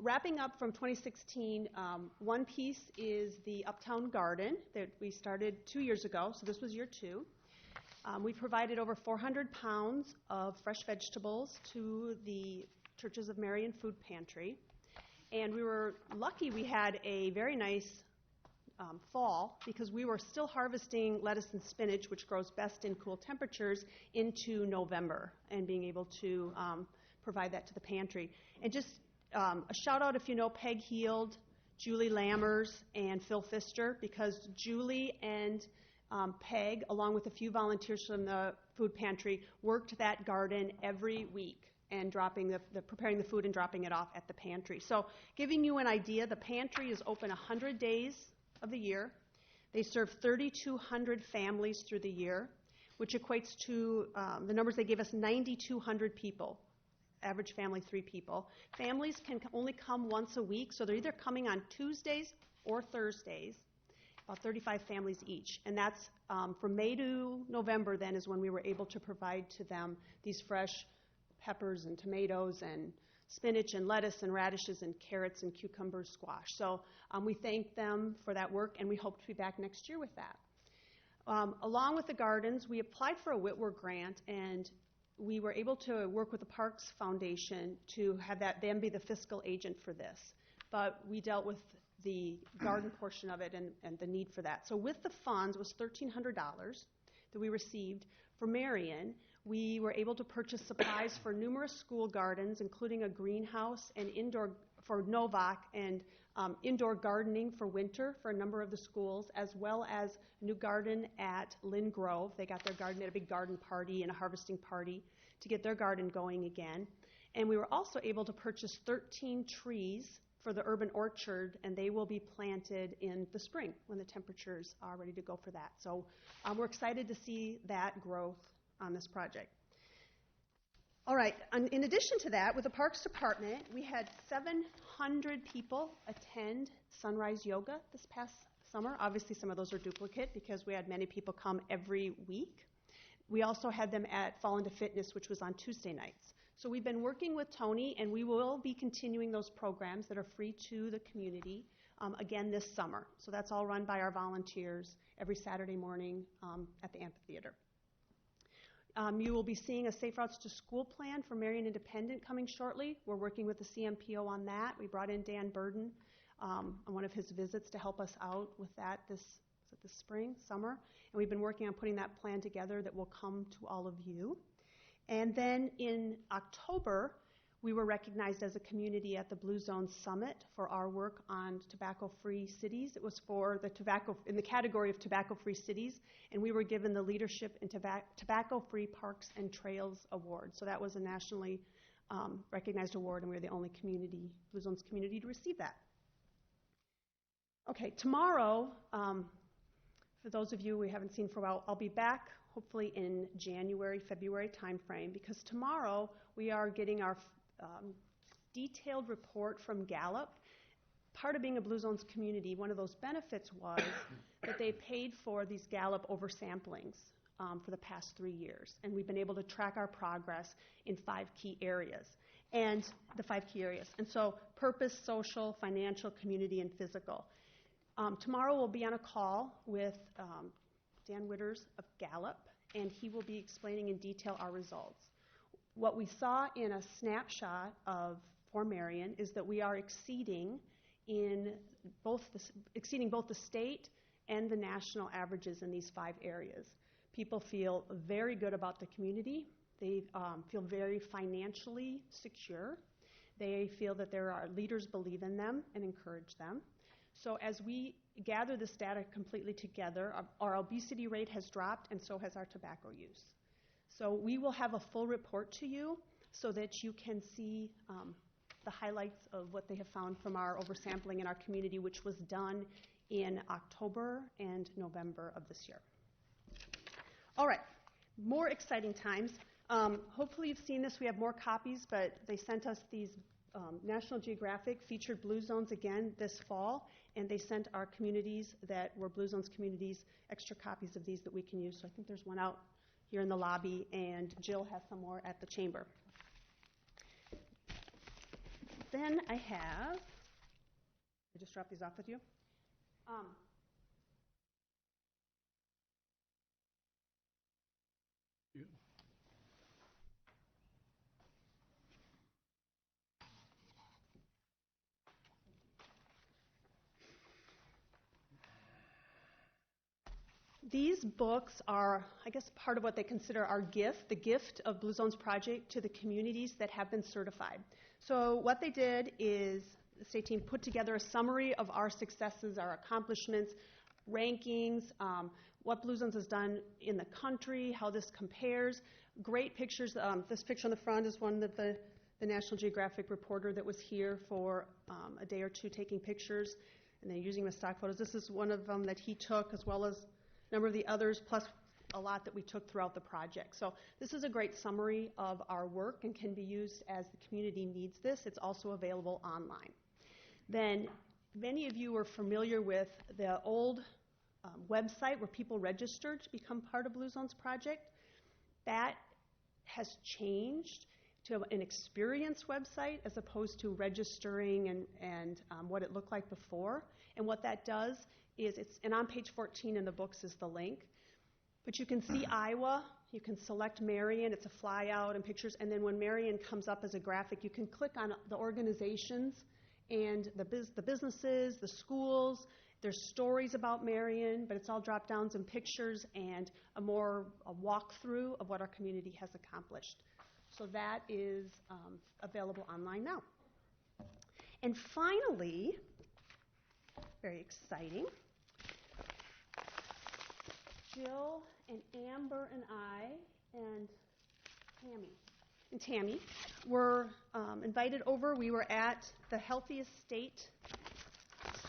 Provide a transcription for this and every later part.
wrapping up from 2016, one piece is the Uptown Garden that we started 2 years ago, so this was year 2. We provided over 400 pounds of fresh vegetables to the Churches of Marion Food Pantry. And we were lucky we had a very nice fall because we were still harvesting lettuce and spinach, which grows best in cool temperatures, into November and being able to provide that to the pantry. And just a shout out if you know Peg Heald, Julie Lammers, and Phil Pfister, because Julie and Peg, along with a few volunteers from the food pantry, worked that garden every week and preparing the food and dropping it off at the pantry. So giving you an idea, the pantry is open 100 days of the year. They serve 3,200 families through the year, which equates to the numbers they gave us, 9,200 people. Average family, 3 people. Families can only come once a week, so they're either coming on Tuesdays or Thursdays. About 35 families each. And that's from May to November then is when we were able to provide to them these fresh peppers and tomatoes and spinach and lettuce and radishes and carrots and cucumbers, squash. So we thank them for that work, and we hope to be back next year with that. Along with the gardens, we applied for a Whitworth grant, and we were able to work with the Parks Foundation to have them be the fiscal agent for this. But we dealt with the garden portion of it and the need for that. So with the funds, it was $1,300 that we received. For Marion, we were able to purchase supplies for numerous school gardens, including a greenhouse and indoor for Novak and indoor gardening for winter for a number of the schools, as well as a new garden at Lynn Grove. They got their garden at a big garden party and a harvesting party to get their garden going again. And we were also able to purchase 13 trees for the urban orchard, and they will be planted in the spring when the temperatures are ready to go for that. So we're excited to see that growth on this project. All right, in addition to that, with the Parks Department, we had 700 people attend Sunrise Yoga this past summer. Obviously, some of those are duplicate because we had many people come every week. We also had them at Fall Into Fitness, which was on Tuesday nights. So we've been working with Tony, and we will be continuing those programs that are free to the community again this summer. So that's all run by our volunteers every Saturday morning at the amphitheater. You will be seeing a Safe Routes to School plan for Marion Independent coming shortly. We're working with the CMPO on that. We brought in Dan Burden on one of his visits to help us out with that this summer. And we've been working on putting that plan together that will come to all of you. And then in October, we were recognized as a community at the Blue Zone Summit for our work on tobacco-free cities. It was for in the category of tobacco-free cities, and we were given the Leadership in Tobacco-Free Parks and Trails Award. So that was a nationally recognized award, and we were the only Blue Zones community to receive that. Okay, tomorrow, for those of you we haven't seen for a while, I'll be back hopefully in January, February timeframe, because tomorrow we are getting our detailed report from Gallup. Part of being a Blue Zones community, one of those benefits was that they paid for these Gallup oversamplings for the past 3 years, and we've been able to track our progress in 5 key areas. And so purpose, social, financial, community, and physical. Tomorrow we'll be on a call with Dan Witters of Gallup, and he will be explaining in detail our results. What we saw in a snapshot for Marion is that we are exceeding both the state and the national averages in these 5 areas. People feel very good about the community. They feel very financially secure. They feel that our leaders believe in them and encourage them. So as we gather this data completely together, our obesity rate has dropped, and so has our tobacco use. So we will have a full report to you so that you can see the highlights of what they have found from our oversampling in our community, which was done in October and November of this year. All right, more exciting times. Hopefully you've seen this. We have more copies, but they sent us these National Geographic featured Blue Zones again this fall, and they sent our communities that were Blue Zones communities extra copies of these that we can use. So I think there's one out here in the lobby, and Jill has some more at the chamber. Then I just dropped these off with you. These books are, I guess, part of what they consider our gift, the gift of Blue Zones Project to the communities that have been certified. So what they did is the state team put together a summary of our successes, our accomplishments, rankings, what Blue Zones has done in the country, how this compares. Great pictures. This picture on the front is one that the National Geographic reporter that was here for a day or two taking pictures, and then using them as stock photos. This is one of them that he took, as well as a number of the others, plus a lot that we took throughout the project. So this is a great summary of our work and can be used as the community needs this. It's also available online. Then many of you are familiar with the old website where people registered to become part of Blue Zones Project. That has changed to an experience website as opposed to registering and what it looked like before. And what that does is, and on page 14 in the books is the link, but you can see Iowa, you can select Marion, it's a flyout and pictures, and then when Marion comes up as a graphic, you can click on the organizations and the businesses, the schools. There's stories about Marion, but it's all drop downs and pictures and a walkthrough of what our community has accomplished. So that is available online now. And finally, very exciting, Jill and Amber and I and Tammy were invited over. We were at the Healthiest State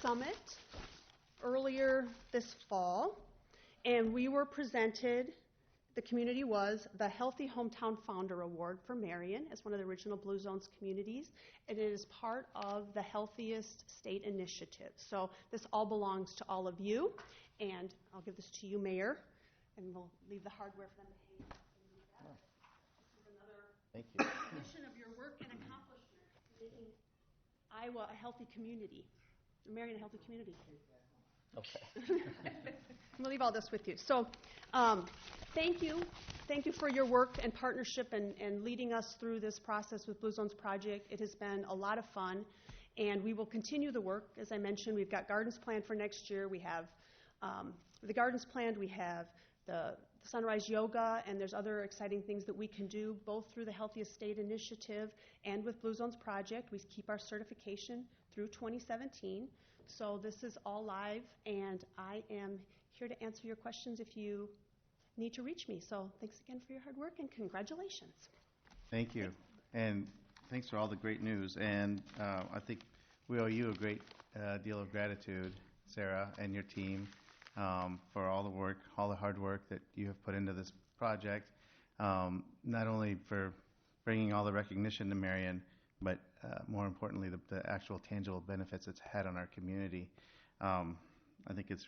Summit earlier this fall, and we were presented, the community was, the Healthy Hometown Founder Award for Marion as one of the original Blue Zones communities, and it is part of the Healthiest State Initiative. So this all belongs to all of you, and I'll give this to you, Mayor, and we'll leave the hardware for them to hang up. This is another recognition of your work and accomplishment, making Iowa a healthy community, Marion a healthy community. Okay. I'm going to leave all this with you. So thank you. Thank you for your work and partnership and leading us through this process with Blue Zones Project. It has been a lot of fun, and we will continue the work. As I mentioned, we've got gardens planned for next year. We have the gardens planned. We have the Sunrise Yoga, and there's other exciting things that we can do, both through the Healthiest State Initiative and with Blue Zones Project. We keep our certification through 2017. So this is all live, and I am here to answer your questions if you need to reach me. So thanks again for your hard work, and congratulations. Thank you. And thanks for all the great news. And I think we owe you a great deal of gratitude, Sarah, and your team for all the work, all the hard work that you have put into this project, not only for bringing all the recognition to Marion, but more importantly, the actual tangible benefits it's had on our community. I think it's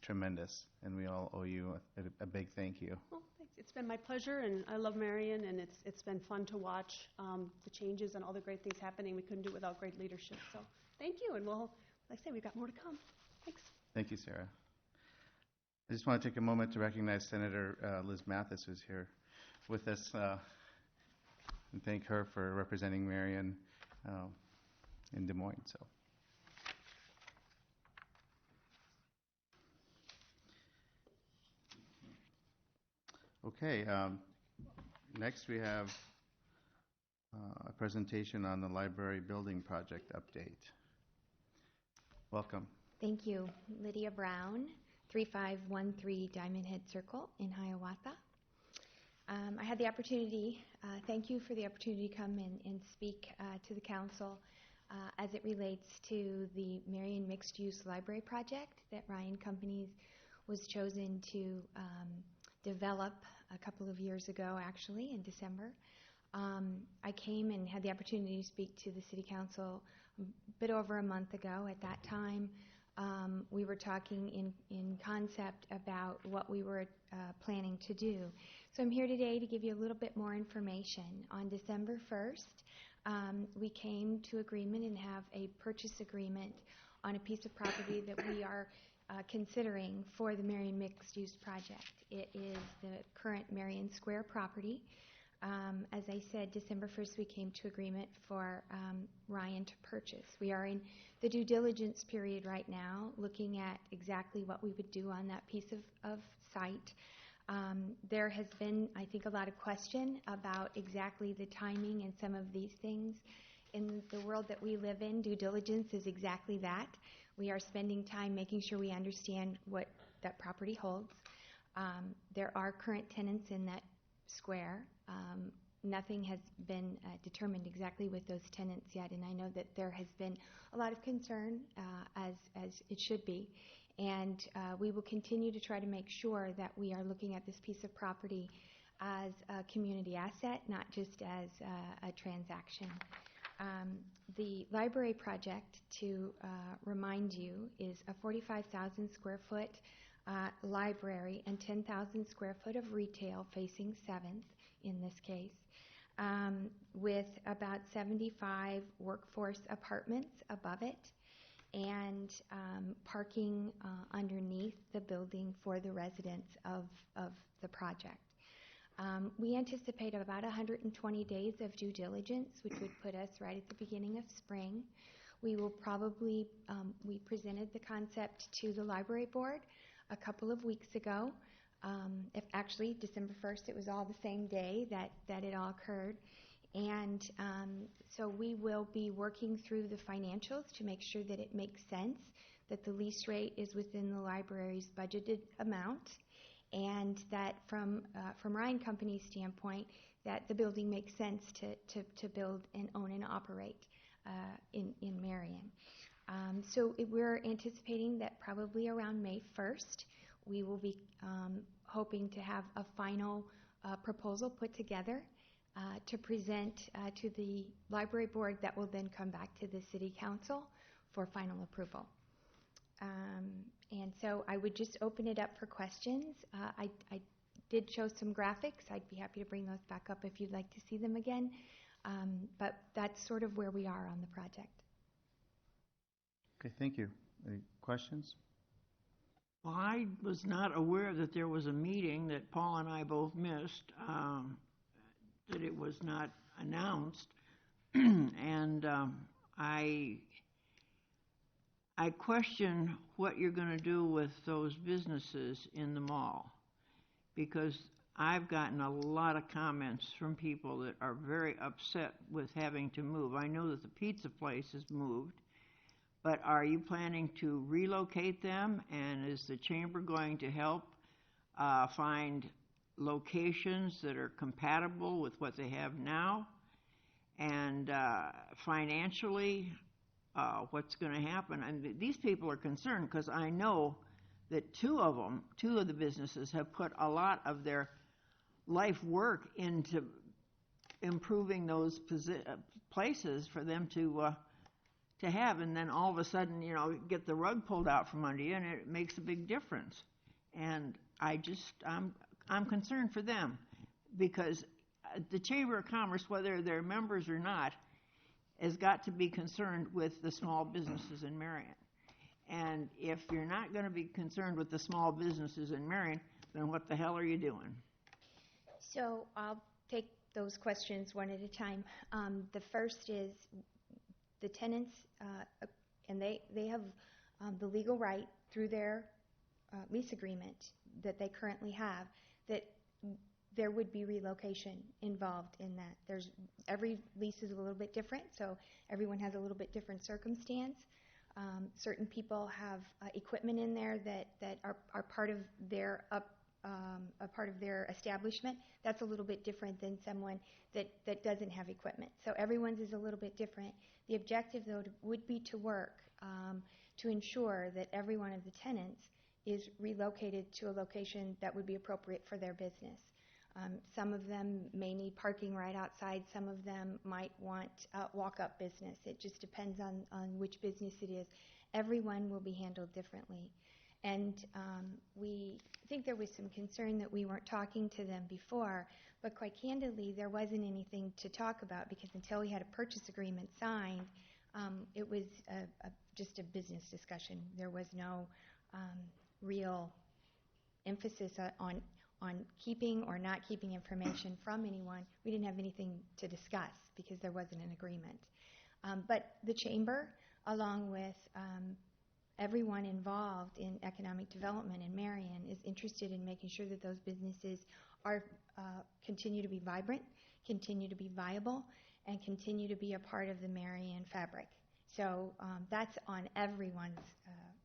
tremendous, and we all owe you a big thank you. Well, thanks. It's been my pleasure, and I love Marion, and it's been fun to watch the changes and all the great things happening. We couldn't do it without great leadership. So thank you, and like I say, we've got more to come. Thanks. Thank you, Sarah. I just want to take a moment to recognize Senator Liz Mathis, who's here with us, and thank her for representing Marion in Des Moines. So, okay. Next, we have a presentation on the library building project update. Welcome. Thank you. Lydia Brown, 3513 Diamond Head Circle in Hiawatha. I had the opportunity, thank you for the opportunity to come and speak to the council as it relates to the Marion Mixed Use Library Project that Ryan Companies was chosen to develop a couple of years ago, actually, in December. I came and had the opportunity to speak to the City Council a bit over a month ago. At that time, we were talking in concept about what we were planning to do. So I'm here today to give you a little bit more information. On December 1st, we came to agreement and have a purchase agreement on a piece of property that we are considering for the Marion mixed-use project. It is the current Marion Square property. As I said, December 1st we came to agreement for Ryan to purchase. We are in the due diligence period right now, looking at exactly what we would do on that piece of site. There has been, I think, a lot of question about exactly the timing and some of these things. In the world that we live in, due diligence is exactly that. We are spending time making sure we understand what that property holds. There are current tenants in that square. Nothing has been determined exactly with those tenants yet, and I know that there has been a lot of concern, as it should be, and we will continue to try to make sure that we are looking at this piece of property as a community asset, not just as a transaction. The library project, to remind you, is a 45,000 square foot library and 10,000 square foot of retail facing 7th in this case, with about 75 workforce apartments above it and parking underneath the building for the residents of the project. We anticipate about 120 days of due diligence, which would put us right at the beginning of spring. We will probably, we presented the concept to the library board a couple of weeks ago. If actually December 1st, it was all the same day that it all occurred. And so we will be working through the financials to make sure that it makes sense, that the lease rate is within the library's budgeted amount, and that from Ryan Company's standpoint, that the building makes sense to build and own and operate in Marion. So we're anticipating that probably around May 1st, we will be hoping to have a final proposal put together to present to the library board that will then come back to the City Council for final approval. And so I would just open it up for questions. I did show some graphics. I'd be happy to bring those back up if you'd like to see them again. But that's sort of where we are on the project. Okay, thank you. Any questions? Well, I was not aware that there was a meeting that Paul and I both missed, that it was not announced. And I question what you're going to do with those businesses in the mall, because I've gotten a lot of comments from people that are very upset with having to move. I know that the pizza place has moved, but are you planning to relocate them, and is the chamber going to help find locations that are compatible with what they have now? And financially, what's going to happen? And these people are concerned because I know that two of the businesses have put a lot of their life work into improving those places for them to have, and then all of a sudden, get the rug pulled out from under you, and it makes a big difference. And I'm concerned for them, because the Chamber of Commerce, whether they're members or not, has got to be concerned with the small businesses in Marion. And if you're not going to be concerned with the small businesses in Marion, then what the hell are you doing? So I'll take those questions one at a time. The first is the tenants, and they have the legal right through their lease agreement that they currently have, that there would be relocation involved in that. Every lease is a little bit different, so everyone has a little bit different circumstance. Certain people have equipment in there that are part of their establishment. That's a little bit different than someone that doesn't have equipment. So everyone's is a little bit different. The objective, though, would be to work to ensure that every one of the tenants is relocated to a location that would be appropriate for their business. Some of them may need parking right outside. Some of them might want walk-up business. It just depends on which business it is. Everyone will be handled differently. And we think there was some concern that we weren't talking to them before, but quite candidly, there wasn't anything to talk about because until we had a purchase agreement signed, it was just a business discussion. There was no real emphasis on keeping or not keeping information from anyone. We didn't have anything to discuss because there wasn't an agreement. But the Chamber, along with everyone involved in economic development in Marion, is interested in making sure that those businesses are continue to be vibrant, continue to be viable, and continue to be a part of the Marion fabric. So that's on everyone's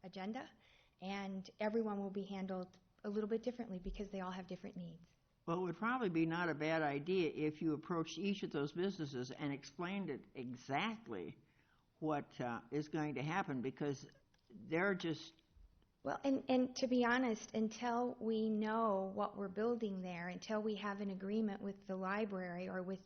agenda, and everyone will be handled a little bit differently because they all have different needs. Well, it would probably be not a bad idea if you approached each of those businesses and explained it exactly what is going to happen, because they're just... Well, and to be honest, until we know what we're building there, until we have an agreement with the library or with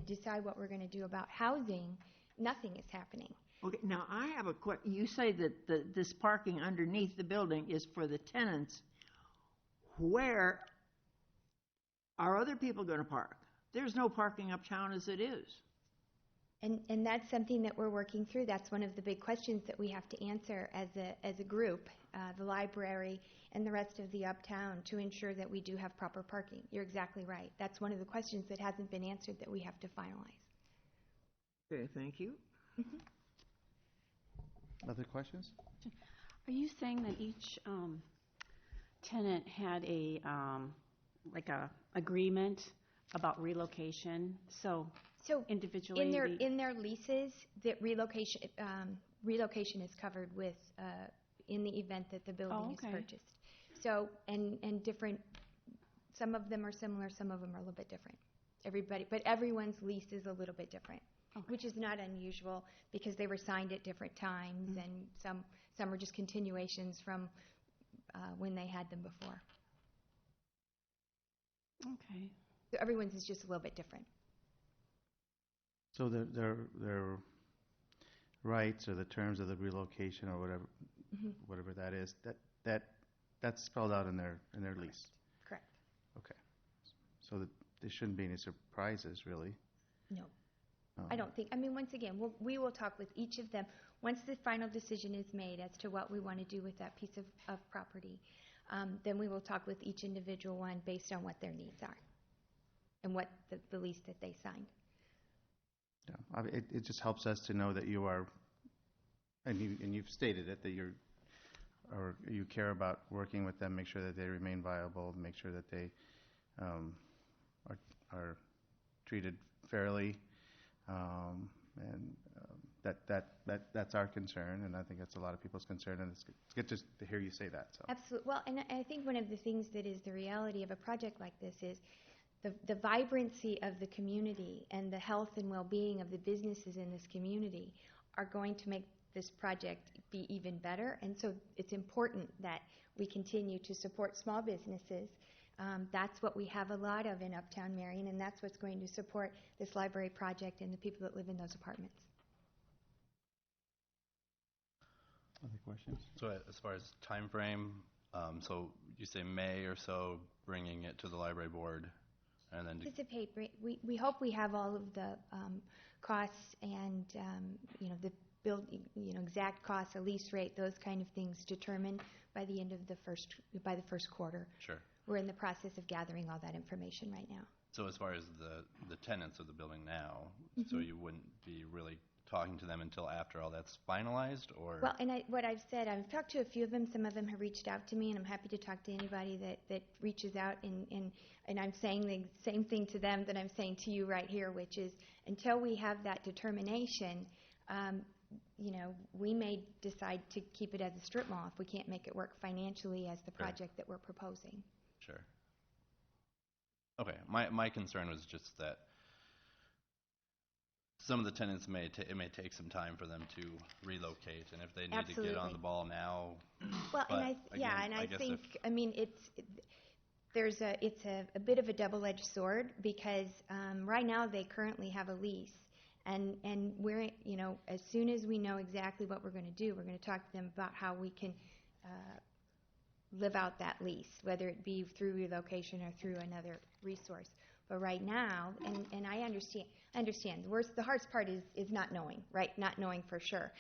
decide what we're going to do about housing, nothing is happening. Okay, now I have a question. You say that this parking underneath the building is for the tenants. Where are other people going to park? There's no parking uptown as it is. And that's something that we're working through. That's one of the big questions that we have to answer as a group, the library and the rest of the uptown, to ensure that we do have proper parking. You're exactly right. That's one of the questions that hasn't been answered that we have to finalize. Okay, thank you. Mm-hmm. Other questions? Are you saying that each tenant had a agreement about relocation? So individually, in their leases, that relocation is covered with in the event that the building is purchased. So and different. Some of them are similar. Some of them are a little bit different. But everyone's lease is a little bit different. Okay. Which is not unusual because they were signed at different times, mm-hmm. and some are just continuations from when they had them before. Okay. So everyone's is just a little bit different. So their rights or the terms of the relocation or whatever, mm-hmm. whatever that is, that's spelled out in their lease. Correct. Okay. So there shouldn't be any surprises, really. No. I don't think. I mean, once again, we will talk with each of them once the final decision is made as to what we want to do with that piece of property. Then we will talk with each individual one based on what their needs are and what the lease that they signed. Yeah, it just helps us to know that you are, and you've stated it, that you care about working with them, make sure that they remain viable, make sure that they are treated fairly. That's our concern, and I think that's a lot of people's concern, and it's good just to hear you say that. So. Absolutely. Well, and I think one of the things that is the reality of a project like this is the vibrancy of the community and the health and well-being of the businesses in this community are going to make this project be even better, and so it's important that we continue to support small businesses. That's what we have a lot of in Uptown Marion, and that's what's going to support this library project and the people that live in those apartments. Other questions? So as far as time frame, so you say May or so, bringing it to the library board, and then we hope we have all of the costs and the exact costs, a lease rate, those kind of things determined by the end of the first quarter. Sure. We're in the process of gathering all that information right now. So as far as the tenants of the building now, mm-hmm. so you wouldn't be really talking to them until after all that's finalized, or? Well, and what I've said, I've talked to a few of them. Some of them have reached out to me, and I'm happy to talk to anybody that reaches out. And I'm saying the same thing to them that I'm saying to you right here, which is until we have that determination, we may decide to keep it as a strip mall if we can't make it work financially as the project that we're proposing. Sure. Okay. My concern was just that some of the tenants it may take some time for them to relocate, and if they need Absolutely. to get on the ball now. Well, I think It's a bit of a double-edged sword because right now they currently have a lease, and we're, as soon as we know exactly what we're going to do, we're going to talk to them about how we can live out that lease, whether it be through relocation or through another resource. But right now, and I understand. The hardest part is not knowing, right? Not knowing for sure.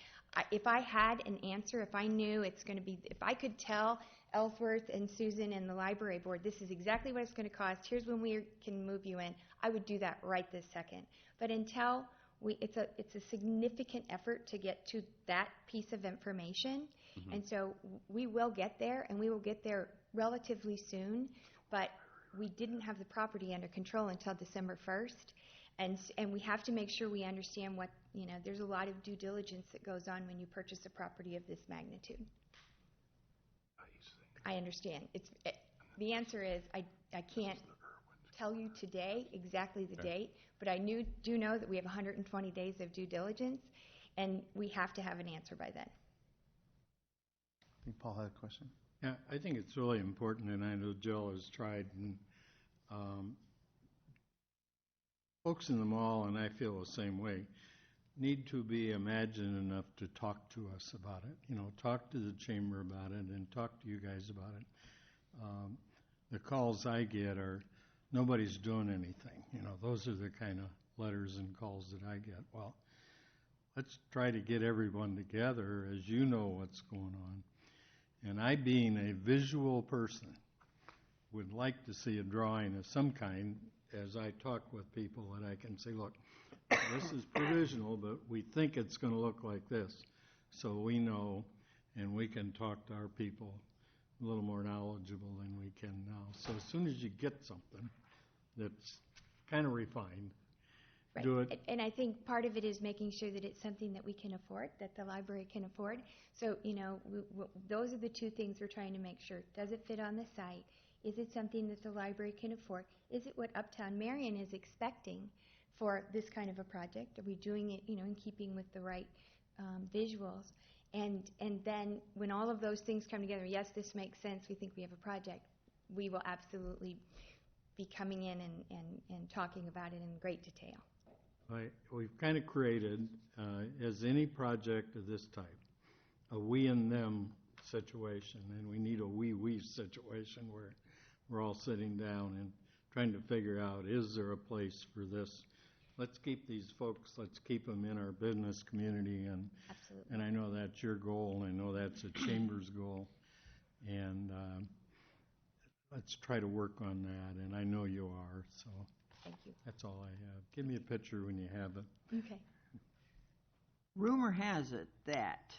If I had an answer, if I knew it's going to be, if I could tell Ellsworth and Susan and the library board, this is exactly what it's going to cost, here's when we can move you in, I would do that right this second. But until it's a significant effort to get to that piece of information, and so we will get there, and we will get there relatively soon, but we didn't have the property under control until December 1st, and we have to make sure we understand what, there's a lot of due diligence that goes on when you purchase a property of this magnitude. I understand. The answer is I can't tell you today exactly the date, but I do know that we have 120 days of due diligence, and we have to have an answer by then. I think Paul had a question. Yeah, I think it's really important, and I know Jill has tried, and folks in the mall, and I feel the same way, need to be imaginative enough to talk to us about it. Talk to the chamber about it and talk to you guys about it. The calls I get are, nobody's doing anything. Those are the kind of letters and calls that I get. Well, let's try to get everyone together as you know what's going on. And I, being a visual person, would like to see a drawing of some kind as I talk with people, that I can say, look, this is provisional, but we think it's going to look like this. So we know, and we can talk to our people a little more knowledgeable than we can now. So as soon as you get something that's kind of refined, Right. do it. And I think part of it is making sure that it's something that we can afford, that the library can afford. So, those are the two things we're trying to make sure. Does it fit on the site? Is it something that the library can afford? Is it what Uptown Marion is expecting for this kind of a project? Are we doing it, in keeping with the right visuals? And then when all of those things come together, yes, this makes sense, we think we have a project, we will absolutely be coming in and talking about it in great detail. We've kind of created, as any project of this type, a we and them situation, and we need a we situation where we're all sitting down and trying to figure out, is there a place for this? Let's keep these folks, let's keep them in our business community, and Absolutely. And I know that's your goal, and I know that's a chamber's goal, and let's try to work on that, and I know you are, so. Thank you. That's all I have. Give me a picture when you have it. Okay. Rumor has it that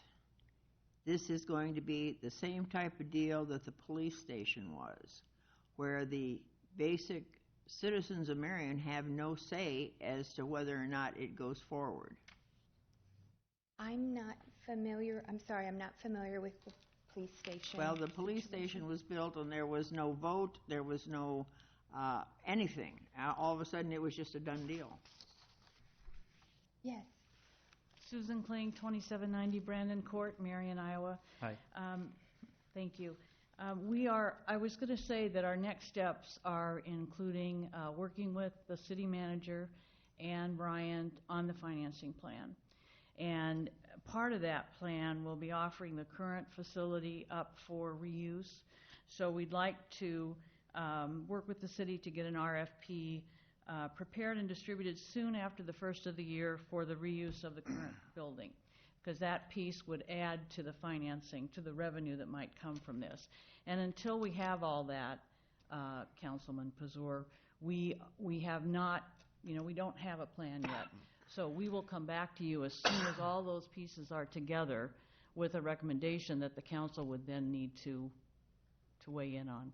this is going to be the same type of deal that the police station was, where the basic citizens of Marion have no say as to whether or not it goes forward. I'm not familiar with the police station. Well, the police station was built and there was no vote, there was no anything. All of a sudden it was just a done deal. Yes. Susan Kling, 2790 Brandon Court, Marion, Iowa. Hi. Thank you. I was going to say that our next steps are including working with the city manager and Brian on the financing plan. And part of that plan will be offering the current facility up for reuse. So we'd like to work with the city to get an RFP prepared and distributed soon after the first of the year for the reuse of the current building, because that piece would add to the financing, to the revenue that might come from this. And until we have all that, Councilman Pazur, we have not, we don't have a plan yet. So we will come back to you as soon as all those pieces are together with a recommendation that the council would then need to weigh in on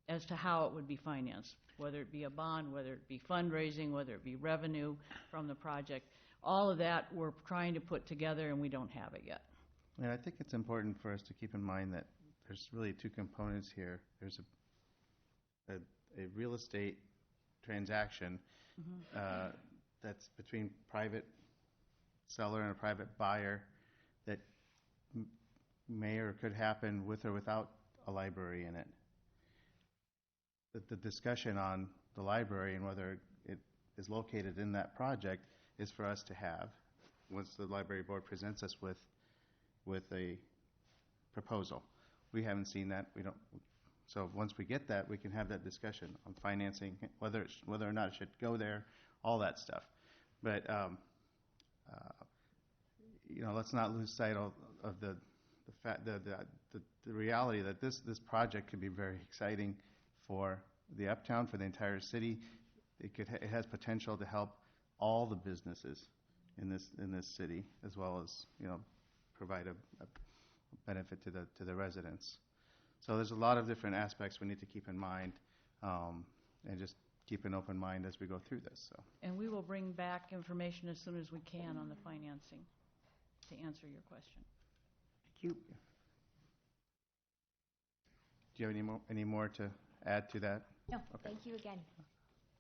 as to how it would be financed, whether it be a bond, whether it be fundraising, whether it be revenue from the project. All of that we're trying to put together, and we don't have it yet. And I think it's important for us to keep in mind that there's really two components here. There's a real estate transaction that's between private seller and a private buyer that may or could happen with or without a library in it. the discussion on the library and whether it is located in that project is for us to have once the library board presents us with a proposal. We haven't seen that. We don't. So once we get that, we can have that discussion on financing, whether or not it should go there, all that stuff. But let's not lose sight of the fact the reality that this project could be very exciting for the uptown, for the entire city. It has potential to help all the businesses in this city, as well as provide a benefit to the residents. So there's a lot of different aspects we need to keep in mind, and just keep an open mind as we go through this. So. And we will bring back information as soon as we can on the financing to answer your question. Thank you. Do you have any more to add to that? No, Okay. thank you again.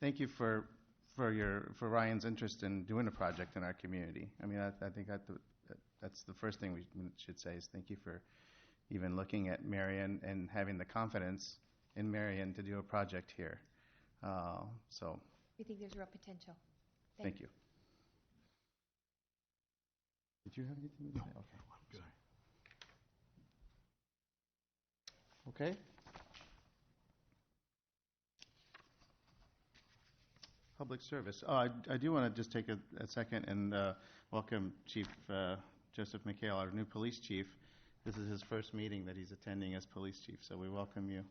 Thank you for Ryan's interest in doing a project in our community. I mean, I think that's the first thing we should say is thank you for even looking at Marion and having the confidence in Marion to do a project here. So We think there's real potential. thank you. Did you have anything to say? Okay. Good. Okay. Public service. Oh, I do want to just take a second and welcome Chief Joseph McHale, our new police chief. This is his first meeting that he's attending as police chief, so we welcome you.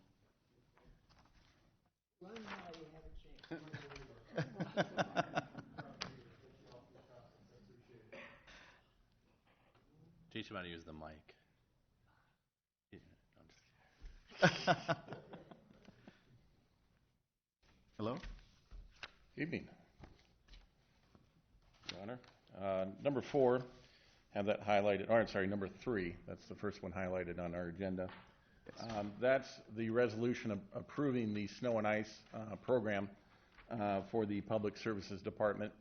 Teach him how to use the mic. Yeah, I'm just Hello? Evening, Your Honor. Number 4, have that highlighted, or I'm sorry, number 3, that's the first one highlighted on our agenda. Yes. That's the resolution approving the snow and ice program for the Public Services Department.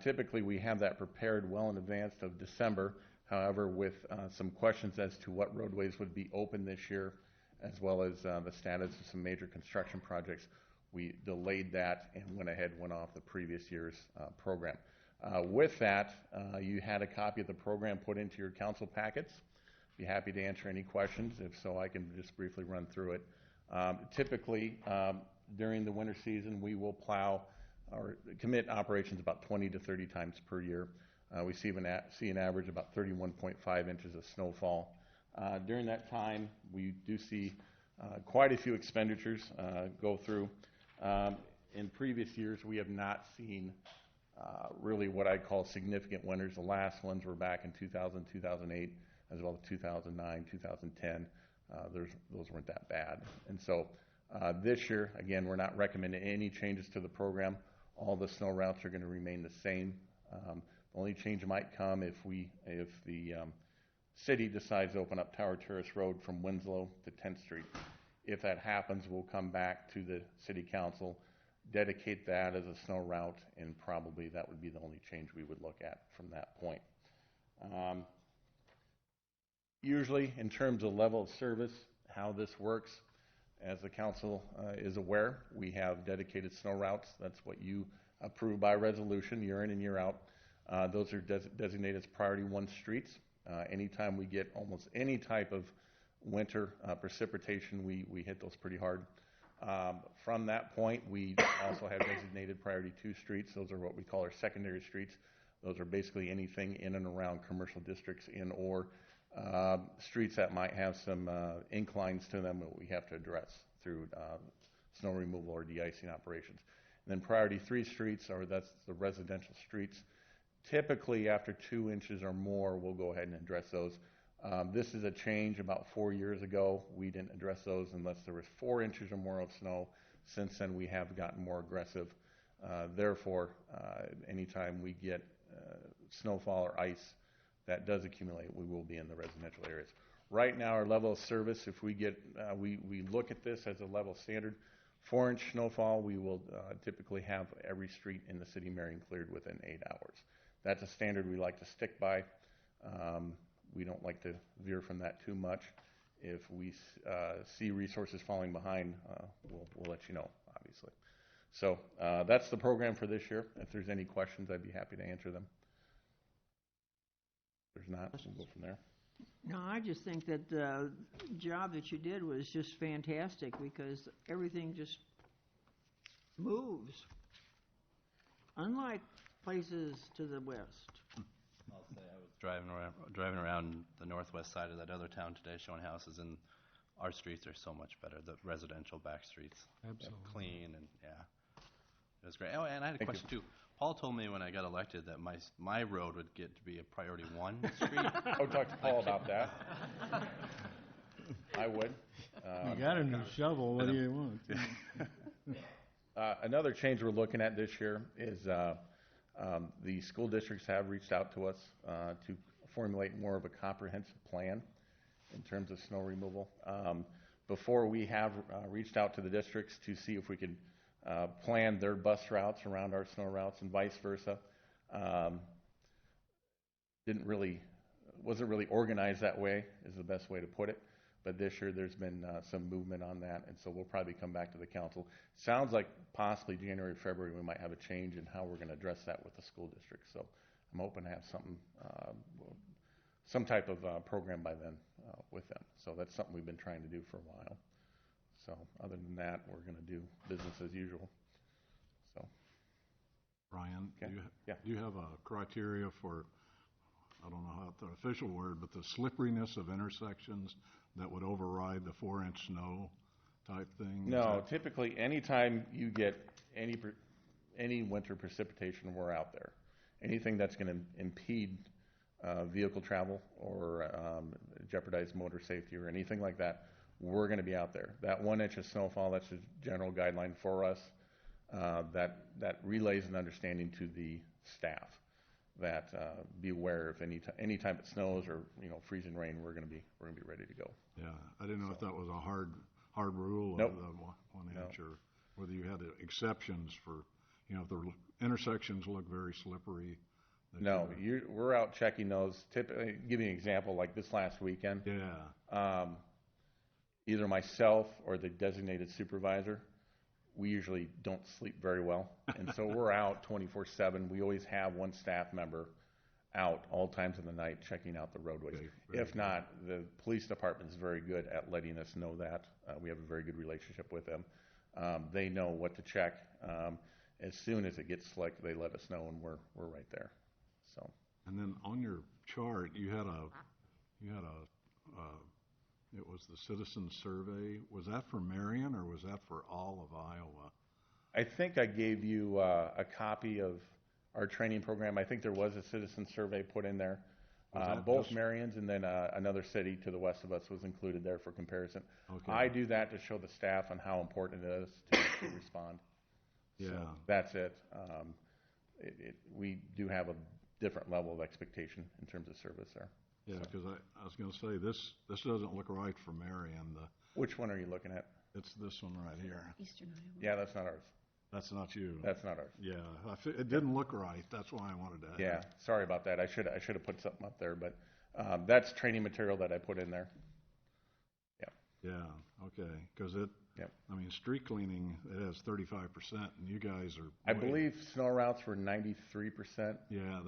Typically, we have that prepared well in advance of December. However, with some questions as to what roadways would be open this year, as well as the status of some major construction projects, we delayed that and went off the previous year's program. With that, you had a copy of the program put into your council packets. Be happy to answer any questions. If so, I can just briefly run through it. Typically, during the winter season, we will plow or commit operations about 20 to 30 times per year. We see an average about 31.5 inches of snowfall. During that time, we do see quite a few expenditures go through. In previous years, we have not seen really what I call significant winters. The last ones were back in 2000, 2008, as well as 2009, 2010. Those weren't that bad. And so this year, again, we're not recommending any changes to the program. All the snow routes are going to remain the same. The only change might come if the city decides to open up Tower Terrace Road from Winslow to 10th Street. If that happens, we'll come back to the city council, dedicate that as a snow route, and probably that would be the only change we would look at from that point. Usually, in terms of level of service, how this works, as the council is aware, we have dedicated snow routes. That's what you approve by resolution, year in and year out. Those are designated as priority 1 streets. Anytime we get almost any type of winter precipitation, we hit those pretty hard. From that point, we also have designated priority 2 streets. Those are what we call our secondary streets. Those are basically anything in and around commercial districts or streets that might have some inclines to them that we have to address through snow removal or de-icing operations. And then priority 3 streets, that's the residential streets. Typically, after 2 inches or more, we'll go ahead and address those. This is a change about 4 years ago. We didn't address those unless there was 4 inches or more of snow. Since then, we have gotten more aggressive. Therefore, anytime we get snowfall or ice that does accumulate, we will be in the residential areas. Right now, our level of service, if we get, we look at this as a level standard. 4-inch snowfall, we will typically have every street in the city of Marion cleared within 8 hours. That's a standard we like to stick by. We don't like to veer from that too much. If we see resources falling behind, we'll let you know, obviously. So that's the program for this year. If there's any questions, I'd be happy to answer them. If there's not, we'll go from there. No, I just think that the job that you did was just fantastic because everything just moves. Unlike places to the west. I'll say I was driving around the northwest side of that other town today, showing houses, and our streets are so much better. The residential back streets, Absolutely. clean, and it was great. Oh, and I had a question too. Paul told me when I got elected that my road would get to be a priority 1 street. I'll talk to Paul about that. I would. You got a new shovel, what do you want? Another change we're looking at this year is the school districts have reached out to us to formulate more of a comprehensive plan in terms of snow removal. Before, we have reached out to the districts to see if we could plan their bus routes around our snow routes and vice versa. Wasn't really organized that way, is the best way to put it. But this year there's been some movement on that, and so we'll probably come back to the council. Sounds like possibly January, February, we might have a change in how we're going to address that with the school district. So I'm hoping to have some type of program by then with them. So that's something we've been trying to do for a while. So other than that, we're going to do business as usual. So, Brian, okay. do you have a criteria for, I don't know how the official word, but the slipperiness of intersections that would override the 4-inch snow type thing? No, typically anytime you get any winter precipitation, we're out there. Anything that's going to impede vehicle travel or jeopardize motor safety or anything like that, we're going to be out there. That 1 inch of snowfall, that's a general guideline for us. That relays an understanding to the staff that be aware if any time it snows or freezing rain, we're going to be ready to go. Yeah, I didn't know if that was a hard rule Nope. of the 1 inch or whether you had exceptions for, if the intersections look very slippery. No, we're out checking those. Typically, give you an example, like this last weekend. Yeah. Either myself or the designated supervisor, we usually don't sleep very well. And so we're out 24/7. We always have one staff member out all times of the night checking out the roadways. Okay, if not, the police department is very good at letting us know that. We have a very good relationship with them. They know what to check. As soon as it gets slick, they let us know, and we're right there. So. And then on your chart, you had it was the citizen survey. Was that for Marion or was that for all of Iowa? I think I gave you a copy of our training program. I think there was a citizen survey put in there. Both Marion's and then another city to the west of us was included there for comparison. Okay. I do that to show the staff on how important it is to respond. Yeah. So that's it. We do have a different level of expectation in terms of service there. Yeah, because I was going to say, this doesn't look right for Marion. Which one are you looking at? It's this one right here. Eastern Iowa. Yeah, that's not ours. That's not you. That's not ours. Yeah, it didn't look right. That's why I wanted to ask. Yeah, sorry about that. I should have put something up there, but that's training material that I put in there. Yeah. Yeah, okay, because it, Yep. I mean, street cleaning, it has 35%, and you guys are. I believe snow routes were 93%. Yeah,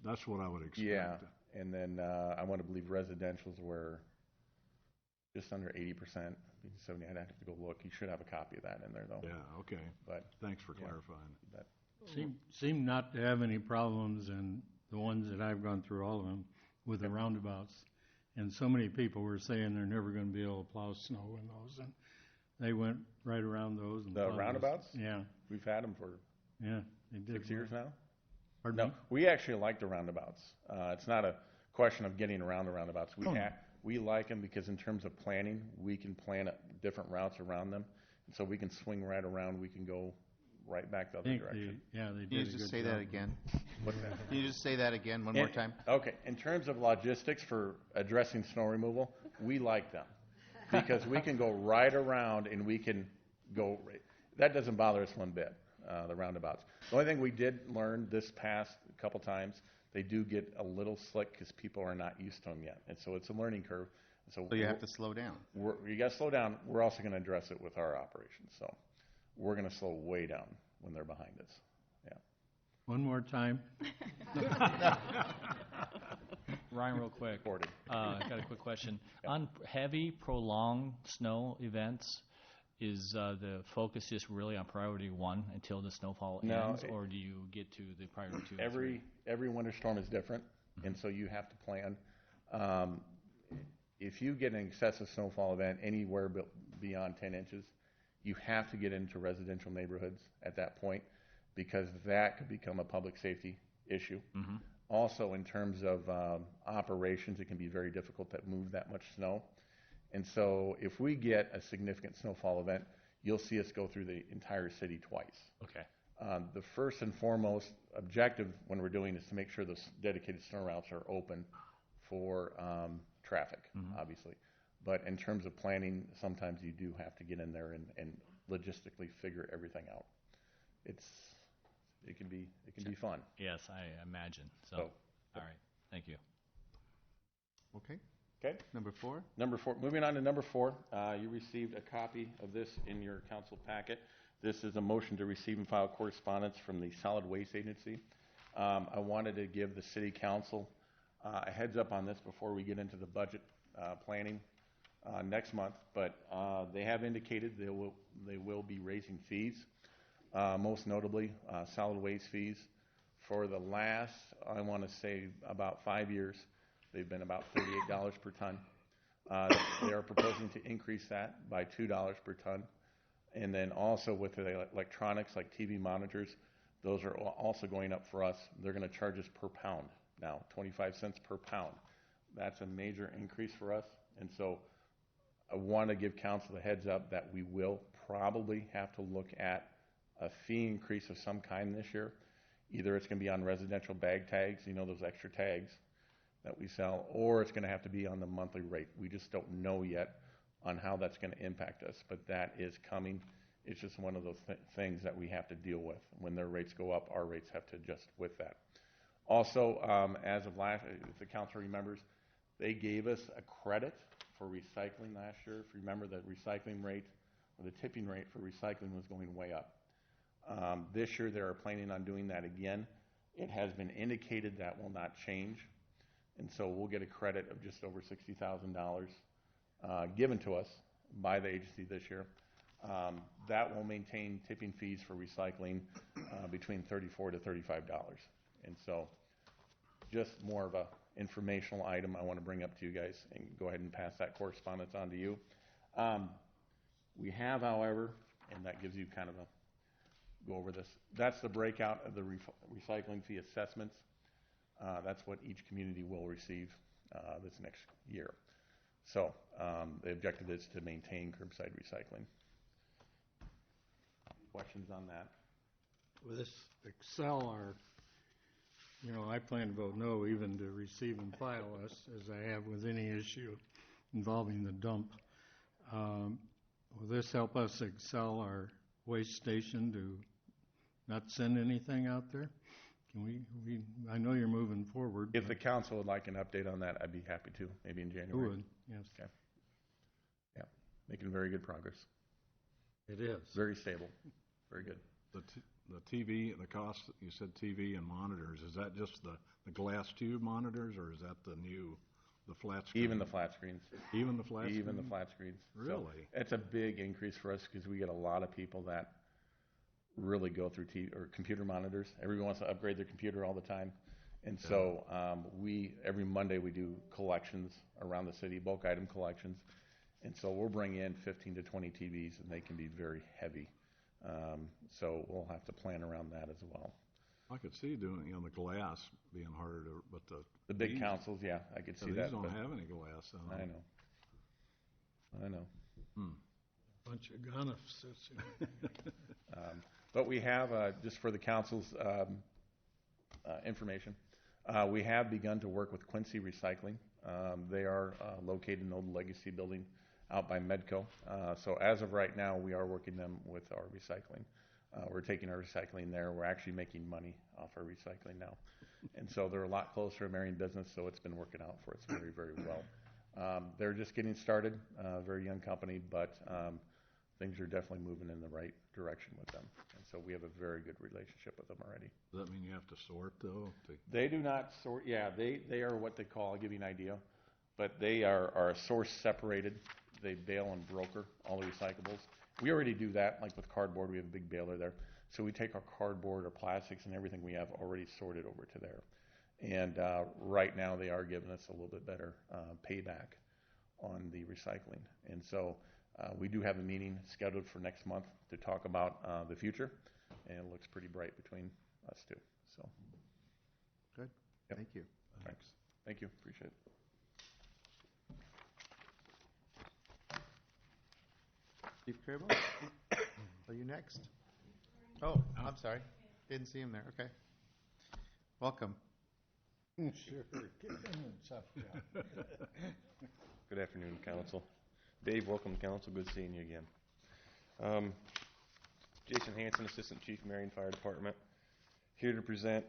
that's what I would expect. Yeah, and then I want to believe residentials were just under 80%. 70. I'd have to go look. You should have a copy of that in there, though. Yeah, okay. But Thanks for yeah. clarifying. Seem not to have any problems, and the ones that I've gone through, all of them, with the roundabouts. And so many people were saying they're never going to be able to plow snow in those, and they went right around those. And The plowed those. roundabouts? Yeah, We've had them for yeah, they did. 6 years now. Pardon No, me? we actually like the roundabouts. It's not a question of getting around the roundabouts. We like them because in terms of planning, we can plan different routes around them. And so we can swing right around. We can go right back the other direction. They Can did you a good just say job. that again? What's that? Can you just say that again one more time? Okay. In terms of logistics for addressing snow removal, we like them because we can go right around and we can go. That doesn't bother us one bit. The roundabouts. The only thing we did learn this past couple times, They do get a little slick because people are not used to them yet. And so it's a learning curve. So you have to slow down. You got to slow down. We're also going to address it with our operations. So we're going to slow way down when they're behind us. Yeah. One more time. Ryan, real quick. I got a quick question. Yeah. On heavy, prolonged snow events, is the focus just really on priority 1 until the snowfall ends, or do you get to the priority 2 and 3? Every winter storm is different, and so you have to plan. If you get an excessive snowfall event anywhere beyond 10 inches, you have to get into residential neighborhoods at that point, because that could become a public safety issue. Mm-hmm. Also, in terms of operations, it can be very difficult to move that much snow. And so if we get a significant snowfall event, you'll see us go through the entire city twice. Okay. The first and foremost objective when we're doing is to make sure those dedicated snow routes are open for traffic, obviously. But in terms of planning, sometimes you do have to get in there and logistically figure everything out. It can be fun. Yes, I imagine. So all right. Thank you. Okay. Okay. Number 4. Moving on to number 4. You received a copy of this in your council packet. This is a motion to receive and file correspondence from the Solid Waste Agency. I wanted to give the city council a heads up on this before we get into the budget planning next month, but they have indicated they will be raising fees, most notably solid waste fees. For the last, I want to say, about 5 years, they've been about $38 per ton. They are proposing to increase that by $2 per ton. And then also with the electronics like TV monitors, those are also going up for us. They're going to charge us per pound now, 25 cents per pound. That's a major increase for us. And so I want to give council the heads up that we will probably have to look at a fee increase of some kind this year. Either it's going to be on residential bag tags, those extra tags that we sell, or it's going to have to be on the monthly rate. We just don't know yet on how that's going to impact us, but that is coming. It's just one of those things that we have to deal with. When their rates go up, our rates have to adjust with that. Also, as of last, if the council remembers, they gave us a credit for recycling last year. If you remember, the recycling rate, or the tipping rate for recycling was going way up. This year, they are planning on doing that again. It has been indicated that will not change, and so we'll get a credit of just over $60,000 given to us by the agency this year. That will maintain tipping fees for recycling between $34 to $35. And so just more of a informational item I want to bring up to you guys, and go ahead and pass that correspondence on to you. We have, however, and that gives you kind of a go over this, that's the breakout of the recycling fee assessments. That's what each community will receive this next year. So the objective is to maintain curbside recycling. Questions on that? With this Excel, I plan to vote no even to receive and file us, as I have with any issue involving the dump. Will this help us excel our waste station to not send anything out there? Can we I know you're moving forward. If the council would like an update on that, I'd be happy to, maybe in January. Who would, yes. Okay. Yeah, making very good progress. It is. Very stable, very good. The TV, the cost, you said TV and monitors, is that just the glass tube monitors, or is that the flat screen? Even the flat screens. Even the flat screens? Even the flat screens. Really? So it's a big increase for us because we get a lot of people that really go through TV or computer monitors. Everyone wants to upgrade their computer all the time. And so every Monday we do collections around the city, bulk item collections. And so we'll bring in 15 to 20 TVs, and they can be very heavy. So we'll have to plan around that as well. I could see doing the glass being harder to, but the big councils, yeah, I could see that. These don't have any glass. I know. Bunch of gunnifs. But we have, just for the council's information, we have begun to work with Quincy Recycling. They are located in the old Legacy building out by Medco. So as of right now, we are working them with our recycling. We're taking our recycling there. We're actually making money off our recycling now. And so they're a lot closer to Marion business, so it's been working out for us very, very well. They're just getting started, very young company, but things are definitely moving in the right direction with them. And so we have a very good relationship with them already. Does that mean you have to sort, though? They do not sort, yeah, they are what they call, I'll give you an idea, but they are source separated. They bale and broker all the recyclables. We already do that, like with cardboard, we have a big baler there. So we take our cardboard, our plastics, and everything we have already sorted over to there. And right now they are giving us a little bit better payback on the recycling. And so we do have a meeting scheduled for next month to talk about the future, and it looks pretty bright between us two. So, Good. Yep. Thank you. Thanks. Thank you. Appreciate it. Chief Crable, are you next? Oh, I'm sorry. Didn't see him there. Okay. Welcome. Sure. Tough job. Good afternoon, Council. Dave, welcome to Council. Good seeing you again. Jason Hanson, Assistant Chief, Marion Fire Department, here to present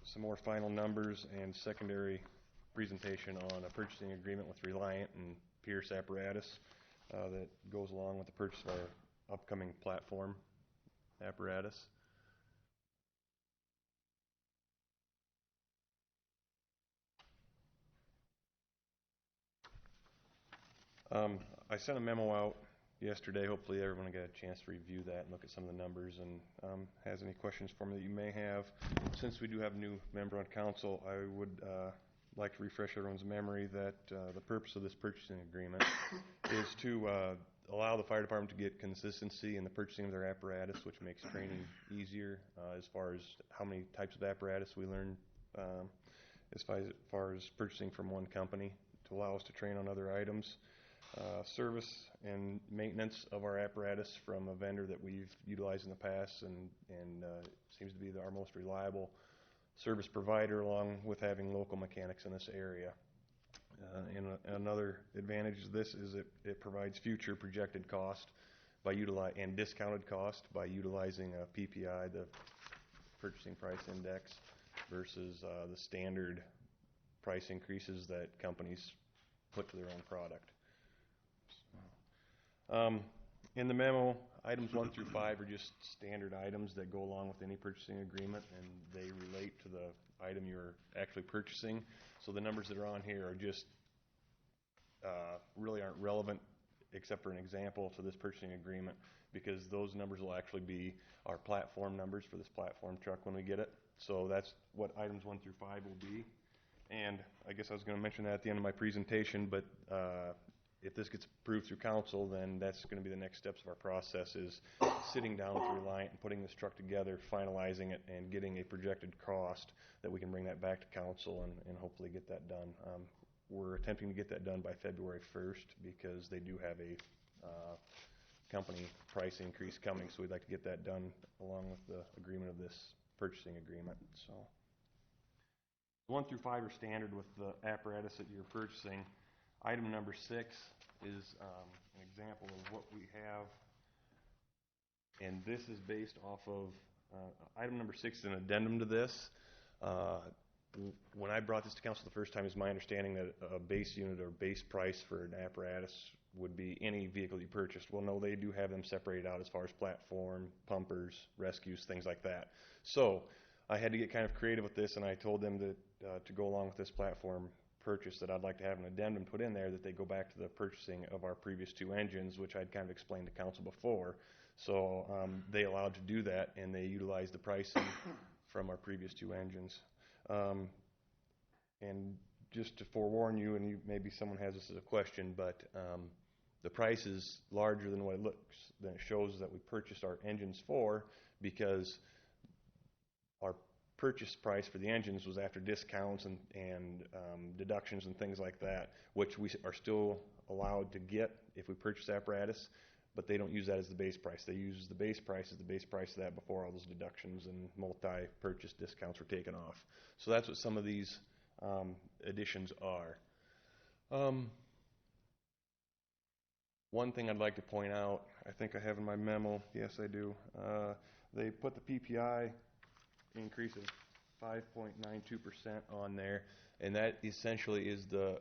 some more final numbers and secondary presentation on a purchasing agreement with Reliant and Pierce Apparatus that goes along with the purchase of our upcoming platform apparatus. I sent a memo out yesterday. Hopefully everyone got a chance to review that and look at some of the numbers and has any questions for me that you may have. Since we do have a new member on council, I would like to refresh everyone's memory that the purpose of this purchasing agreement is to allow the fire department to get consistency in the purchasing of their apparatus, which makes training easier as far as how many types of apparatus we learn as far as purchasing from one company, to allow us to train on other items. Service and maintenance of our apparatus from a vendor that we've utilized in the past and seems to be our most reliable service provider, along with having local mechanics in this area. And another advantage of this is it provides future projected cost by and discounted cost by utilizing a PPI, the Purchasing Price Index, versus the standard price increases that companies put to their own product. In the memo, items 1 through 5 are just standard items that go along with any purchasing agreement, and they relate to the item you're actually purchasing. So the numbers that are on here are just really aren't relevant except for an example to this purchasing agreement, because those numbers will actually be our platform numbers for this platform truck when we get it. So that's what items 1 through 5 will be. And I guess I was going to mention that at the end of my presentation, but if this gets approved through council, then that's going to be the next steps of our process, is sitting down with Reliant and putting this truck together, finalizing it, and getting a projected cost that we can bring that back to council and hopefully get that done. We're attempting to get that done by February 1st because they do have a company price increase coming, so we'd like to get that done along with the agreement of this purchasing agreement. So 1 through 5 are standard with the apparatus that you're purchasing. Item number 6 is an example of what we have, and this is based off of item number 6 is an addendum to this. When I brought this to council the first time, it's my understanding that a base unit or base price for an apparatus would be any vehicle you purchased. Well, no, they do have them separated out as far as platform, pumpers, rescues, things like that. So I had to get kind of creative with this, and I told them that to go along with this platform purchase, that I'd like to have an addendum put in there that they go back to the purchasing of our previous 2 engines, which I'd kind of explained to council before. So they allowed to do that, and they utilized the pricing from our previous 2 engines. And just to forewarn you, and maybe someone has this as a question, but the price is larger than what it looks, than it shows that we purchased our engines for, because our purchase price for the engines was after discounts and deductions and things like that, which we are still allowed to get if we purchase apparatus, but they don't use that as the base price. They use the base price as the base price of that before all those deductions and multi-purchase discounts were taken off. So that's what some of these additions are. One thing I'd like to point out, I think I have in my memo, yes I do, they put the PPI increase of 5.92% on there, and that essentially is the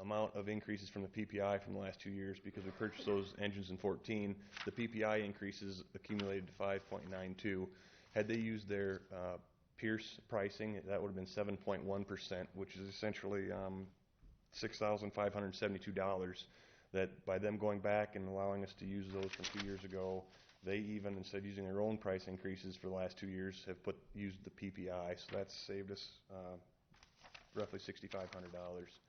amount of increases from the PPI from the last 2 years, because we purchased those engines in 14. The PPI increases accumulated to 5.92. Had they used their Pierce pricing, that would have been 7.1%, which is essentially $6,572. That by them going back and allowing us to use those from 2 years ago, they even, instead of using their own price increases for the last 2 years, have used the PPI. So that's saved us roughly $6,500.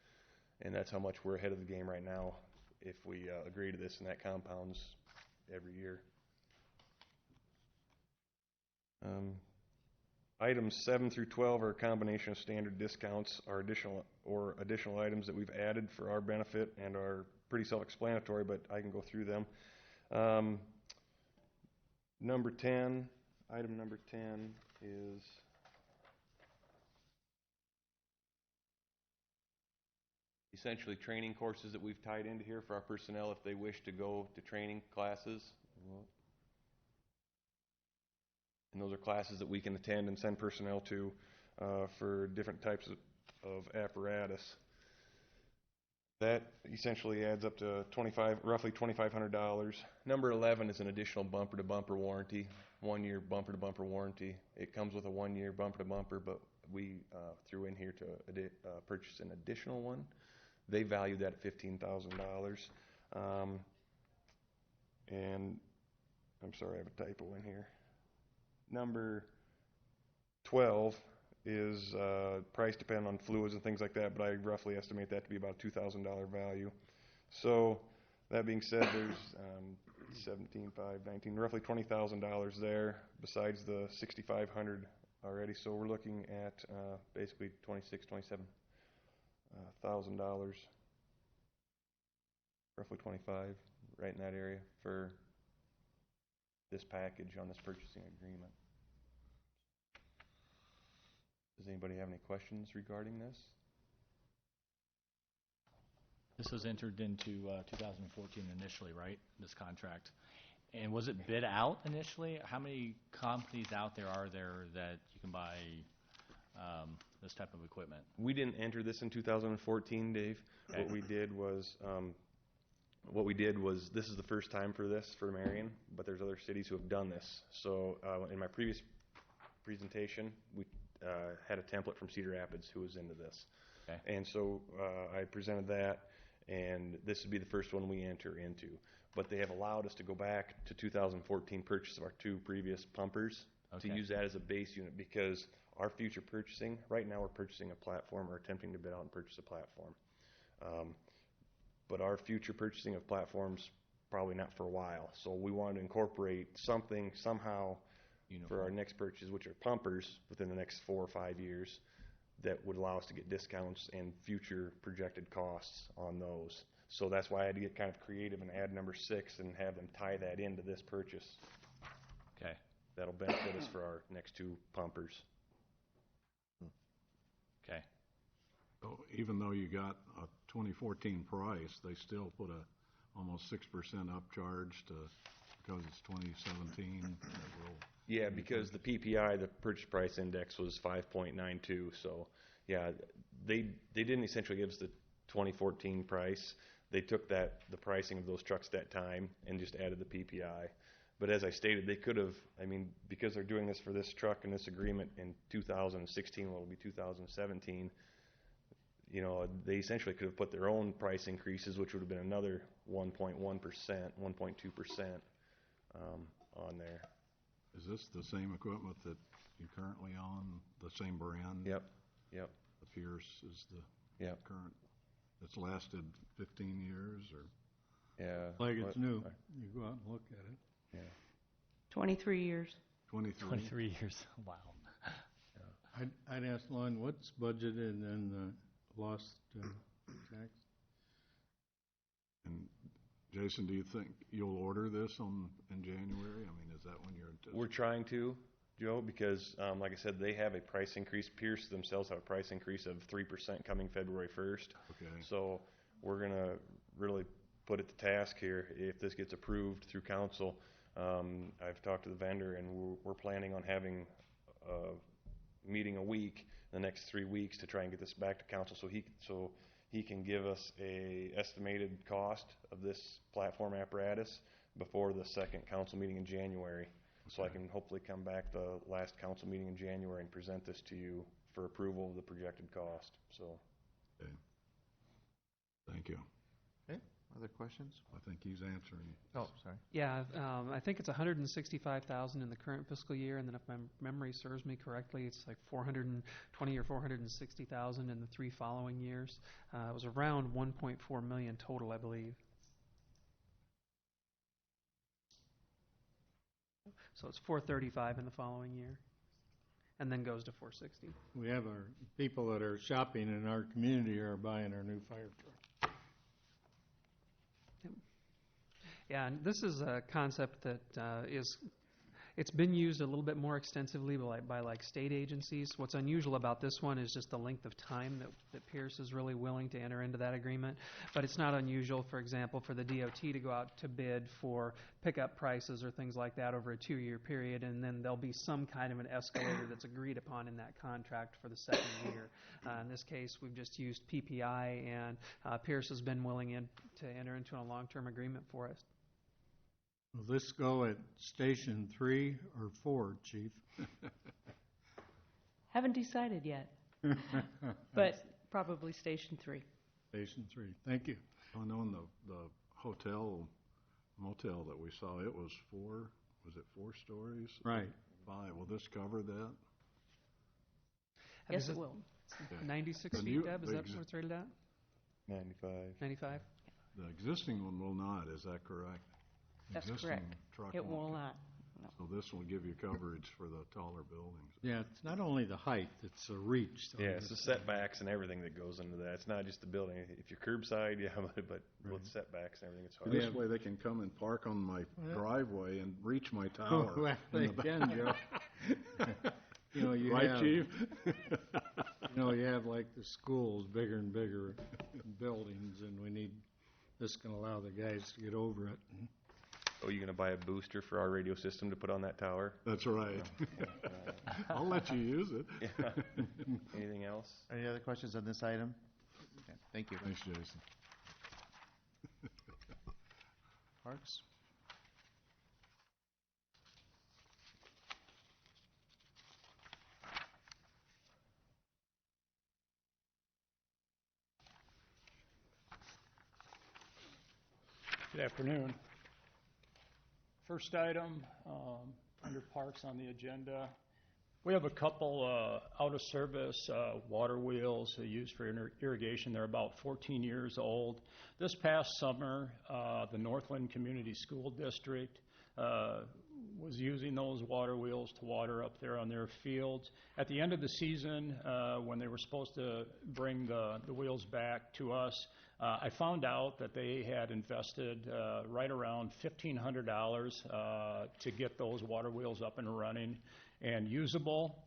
And that's how much we're ahead of the game right now if we agree to this, and that compounds every year. Items 7 through 12 are a combination of standard discounts or additional items that we've added for our benefit and are pretty self-explanatory, but I can go through them. Number 10, item number 10 is essentially training courses that we've tied into here for our personnel if they wish to go to training classes. And those are classes that we can attend and send personnel to for different types of apparatus. That essentially adds up to roughly $2,500. Number 11 is an additional bumper-to-bumper warranty, 1 year bumper-to-bumper warranty. It comes with a 1 year bumper-to-bumper, but we threw in here to purchase an additional one. They valued that at $15,000. And I'm sorry, I have a typo in here. Number 12 is price dependent on fluids and things like that, but I roughly estimate that to be about a $2,000 value. So that being said, there's 17, 5, 19, roughly $20,000 there besides the $6,500 already. So we're looking at basically $27,000, roughly 25, right in that area for this package on this purchasing agreement. Does anybody have any questions regarding this? This was entered into 2014 initially, right, this contract? And was it bid out initially? How many companies out there are there that you can buy this type of equipment? We didn't enter this in 2014, Dave. Okay. What we did was, this is the first time for this for Marion, but there's other cities who have done this. So in my previous presentation, we had a template from Cedar Rapids who was into this. Okay. And so I presented that, and this would be the first one we enter into. But they have allowed us to go back to 2014 purchase of our 2 previous pumpers to use that as a base unit, because our future purchasing, right now we're purchasing a platform or attempting to bid out and purchase a platform. But our future purchasing of platforms, probably not for a while. So we wanted to incorporate something somehow for our next purchase, which are pumpers, within the next 4 or 5 years, that would allow us to get discounts and future projected costs on those. So that's why I had to get kind of creative and add number 6 and have them tie that into this purchase. Okay. That'll benefit us for our next 2 pumpers. Okay. So even though you got a 2014 price, they still put a almost 6% upcharge because it's 2017. Yeah, because the PPI, the purchase price index, was 5.92. So yeah, they didn't essentially give us the 2014 price. They took the pricing of those trucks that time and just added the PPI. But as I stated, they could have, because they're doing this for this truck and this agreement in 2016, well, it'll be 2017, they essentially could have put their own price increases, which would have been another 1.1%, 1.2% on there. Is this the same equipment that you currently own, the same brand? Yep. The Pierce is the current. It's lasted 15 years, or? Yeah. Like it's new. You go out and look at it. Yeah. 23 years. 23 years. Wow. I'd ask Lon, what's budgeted in the lost tax? And Jason, do you think you'll order this in January? Is that when you're anticipating? We're trying to, Joe, because like I said, they have a price increase. Pierce themselves have a price increase of 3% coming February 1st. Okay. So we're going to really put it to task here. If this gets approved through council, I've talked to the vendor, and we're planning on having a meeting a week, the next 3 weeks, to try and get this back to council so he can give us a estimated cost of this platform apparatus before the second council meeting in January. So I can hopefully come back the last council meeting in January and present this to you for approval of the projected cost. So. Okay. Thank you. Okay, other questions? I think he's answering. Oh, sorry. Yeah, I think it's 165,000 in the current fiscal year, and then if my memory serves me correctly, it's like 420 or 460,000 in the 3 following years. It was around 1.4 million total, I believe. So it's 435 in the following year, and then goes to 460. We have our people that are shopping in our community are buying our new fire truck. Yeah, and this is a concept that it's been used a little bit more extensively by like state agencies. What's unusual about this one is just the length of time that Pierce is really willing to enter into that agreement. But it's not unusual, for example, for the DOT to go out to bid for pickup prices or things like that over a 2-year period, and then there'll be some kind of an escalator that's agreed upon in that contract for the second year. In this case, we've just used PPI, and Pierce has been willing to enter into a long-term agreement for us. Will this go at Station 3 or 4, Chief? Haven't decided yet, but probably Station 3. Station 3. Thank you. I know in the motel that we saw, it was 4 stories? Right. 5. Will this cover that? Yes, it will. 96 feet, Deb? Is that what it's rated at? 95. 95? The existing one will not, is that correct? That's Existing correct. truck It won't. will not. No. So this will give you coverage for the taller buildings. Yeah, it's not only the height, it's the reach. Yeah, it's the setbacks and everything that goes into that. It's not just the building. If you're curbside, yeah, but with setbacks and everything, it's hard. This way they can come and park on my driveway and reach my tower. Well, they can, Joe. You know, you Right, have, Chief? you have like the schools, bigger and bigger buildings, and this can allow the guys to get over it. Oh, you going to buy a booster for our radio system to put on that tower? That's right. I'll let you use it. Yeah. Anything else? Any other questions on this item? Okay, thank you. Thanks, Jason. Parks? Good afternoon. First item under Parks on the agenda, we have a couple out-of-service water wheels used for irrigation. They're about 14 years old. This past summer, the Northland Community School District was using those water wheels to water up there on their fields. At the end of the season, when they were supposed to bring the wheels back to us, I found out that they had invested right around $1,500 to get those water wheels up and running and usable.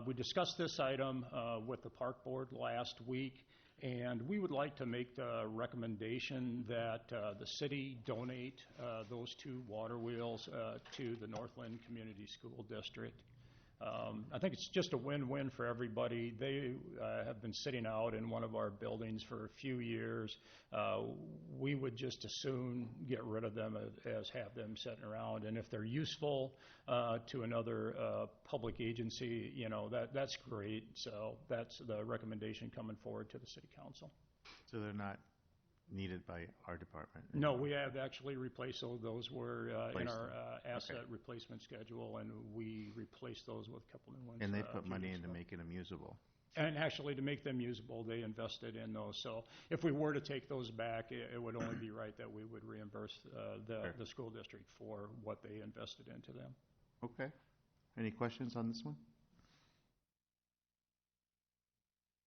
We discussed this item with the park board last week, and we would like to make the recommendation that the city donate those 2 water wheels to the Northland Community School District. I think it's just a win-win for everybody. They have been sitting out in one of our buildings for a few years. We would just as soon get rid of them as have them sitting around. And if they're useful to another public agency, that's great. So that's the recommendation coming forward to the city council. So they're not needed by our department? No, we have actually replaced those. Those were in our asset Okay. replacement schedule, and we replaced those with a couple new ones. And they a put few money years into ago. making them usable? And actually, to make them usable, they invested in those. So if we were to take those back, it would only be right that we would reimburse the school district for what they invested into them. Okay. Any questions on this one?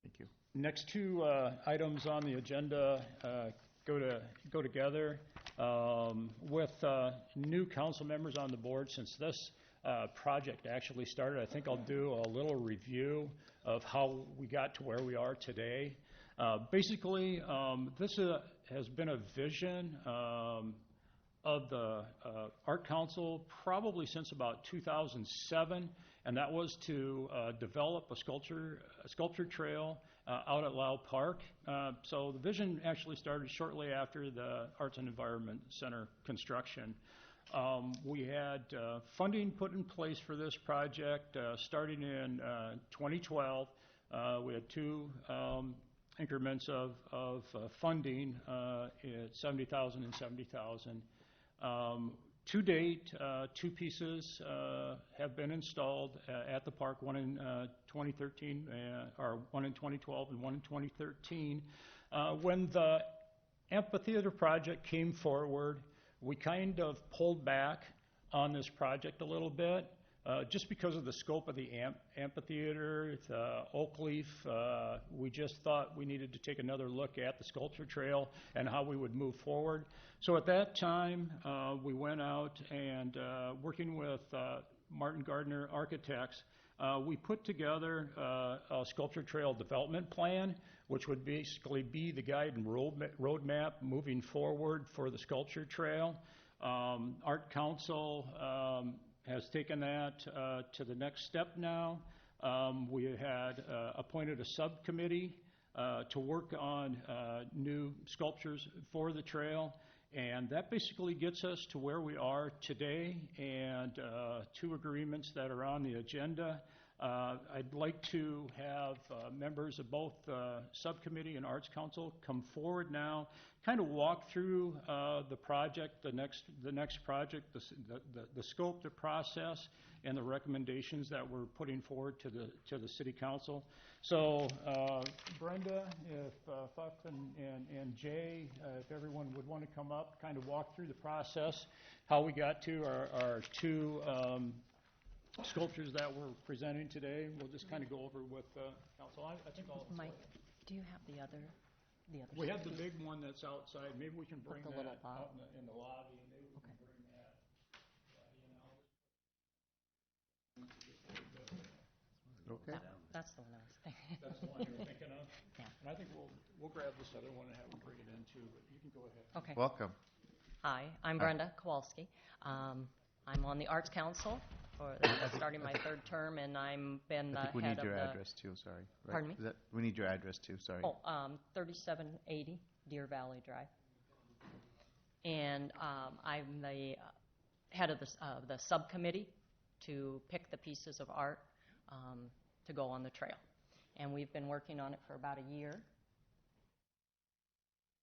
Thank you. Next 2 items on the agenda go together. With new council members on the board, since this project actually started, I think I'll do a little review of how we got to where we are today. Basically, this has been a vision of the Art Council probably since about 2007, and that was to develop a sculpture trail out at Lau Park. So the vision actually started shortly after the Arts and Environment Center construction. We had funding put in place for this project starting in 2012. We had two increments of funding at $70,000 and $70,000. To date, two pieces have been installed at the park, one in 2013, or one in 2012 and one in 2013. When the amphitheater project came forward, we kind of pulled back on this project a little bit. Just because of the scope of the amphitheater, the oak leaf, we just thought we needed to take another look at the sculpture trail and how we would move forward. So at that time, we went out and working with Martin Gardner Architects, we put together a sculpture trail development plan, which would basically be the guide and roadmap moving forward for the sculpture trail. Art Council has taken that to the next step now. We had appointed a subcommittee to work on new sculptures for the trail, and that basically gets us to where we are today, and two agreements that are on the agenda. I'd like to have members of both subcommittee and Arts Council come forward now, kind of walk through the project, the next project, the scope, the process, and the recommendations that we're putting forward to the City Council. So Brenda, if Fuff and Jay, if everyone would want to come up, kind of walk through the process, how we got to our two sculptures that we're presenting today. We'll just kind of go over with council. I think all. Mike, do you have the other? We have the big one that's outside. Maybe we can bring the that little out in the lobby. Maybe we can bring that. Okay. That's the one I was thinking. That's the one you were thinking of. Yeah. And I think we'll grab this other one and have them bring it in too. But you can go ahead. Okay. Welcome. Hi, I'm Brenda Kowalski. I'm on the Arts Council for starting my third term, and I'm been the I think we head need your of the. address too, sorry. Right? Pardon me? We need your address too, sorry. Oh, 3780 Deer Valley Drive. And I'm the head of the subcommittee to pick the pieces of art to go on the trail. And we've been working on it for about a year.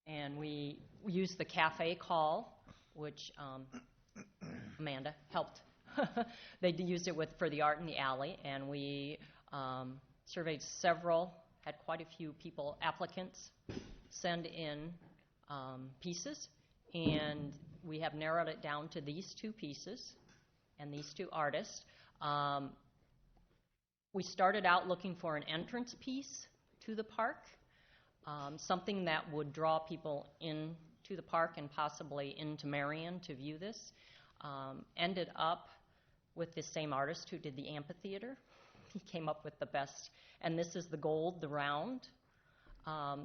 And we used the cafe call, which Amanda helped. They used it for the art in the alley, and we surveyed had quite a few applicants send in pieces, and we have narrowed it down to these two pieces and these two artists. We started out looking for an entrance piece to the park, something that would draw people into the park and possibly into Marion to view this. Ended up with the same artist who did the amphitheater. He came up with the best, and this is the gold, the round.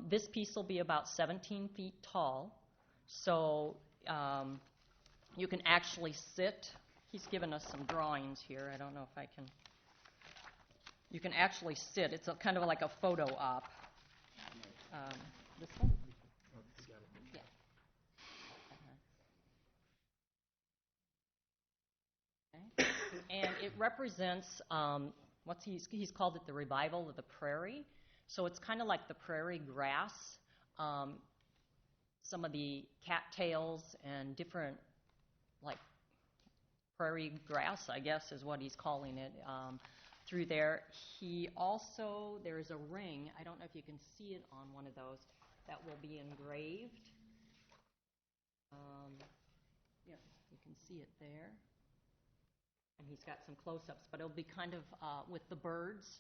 This piece will be about 17 feet tall, so you can actually sit. He's given us some drawings here. I don't know if I can. You can actually sit. It's kind of like a photo op. This one? Yeah. Okay. And it represents he's called it the revival of the prairie. So it's kind of like the prairie grass, some of the cattails and different, like prairie grass, I guess is what he's calling it, through there. There's a ring, I don't know if you can see it on one of those, that will be engraved. Yeah, you can see it there. And he's got some close-ups, but it'll be kind of with the birds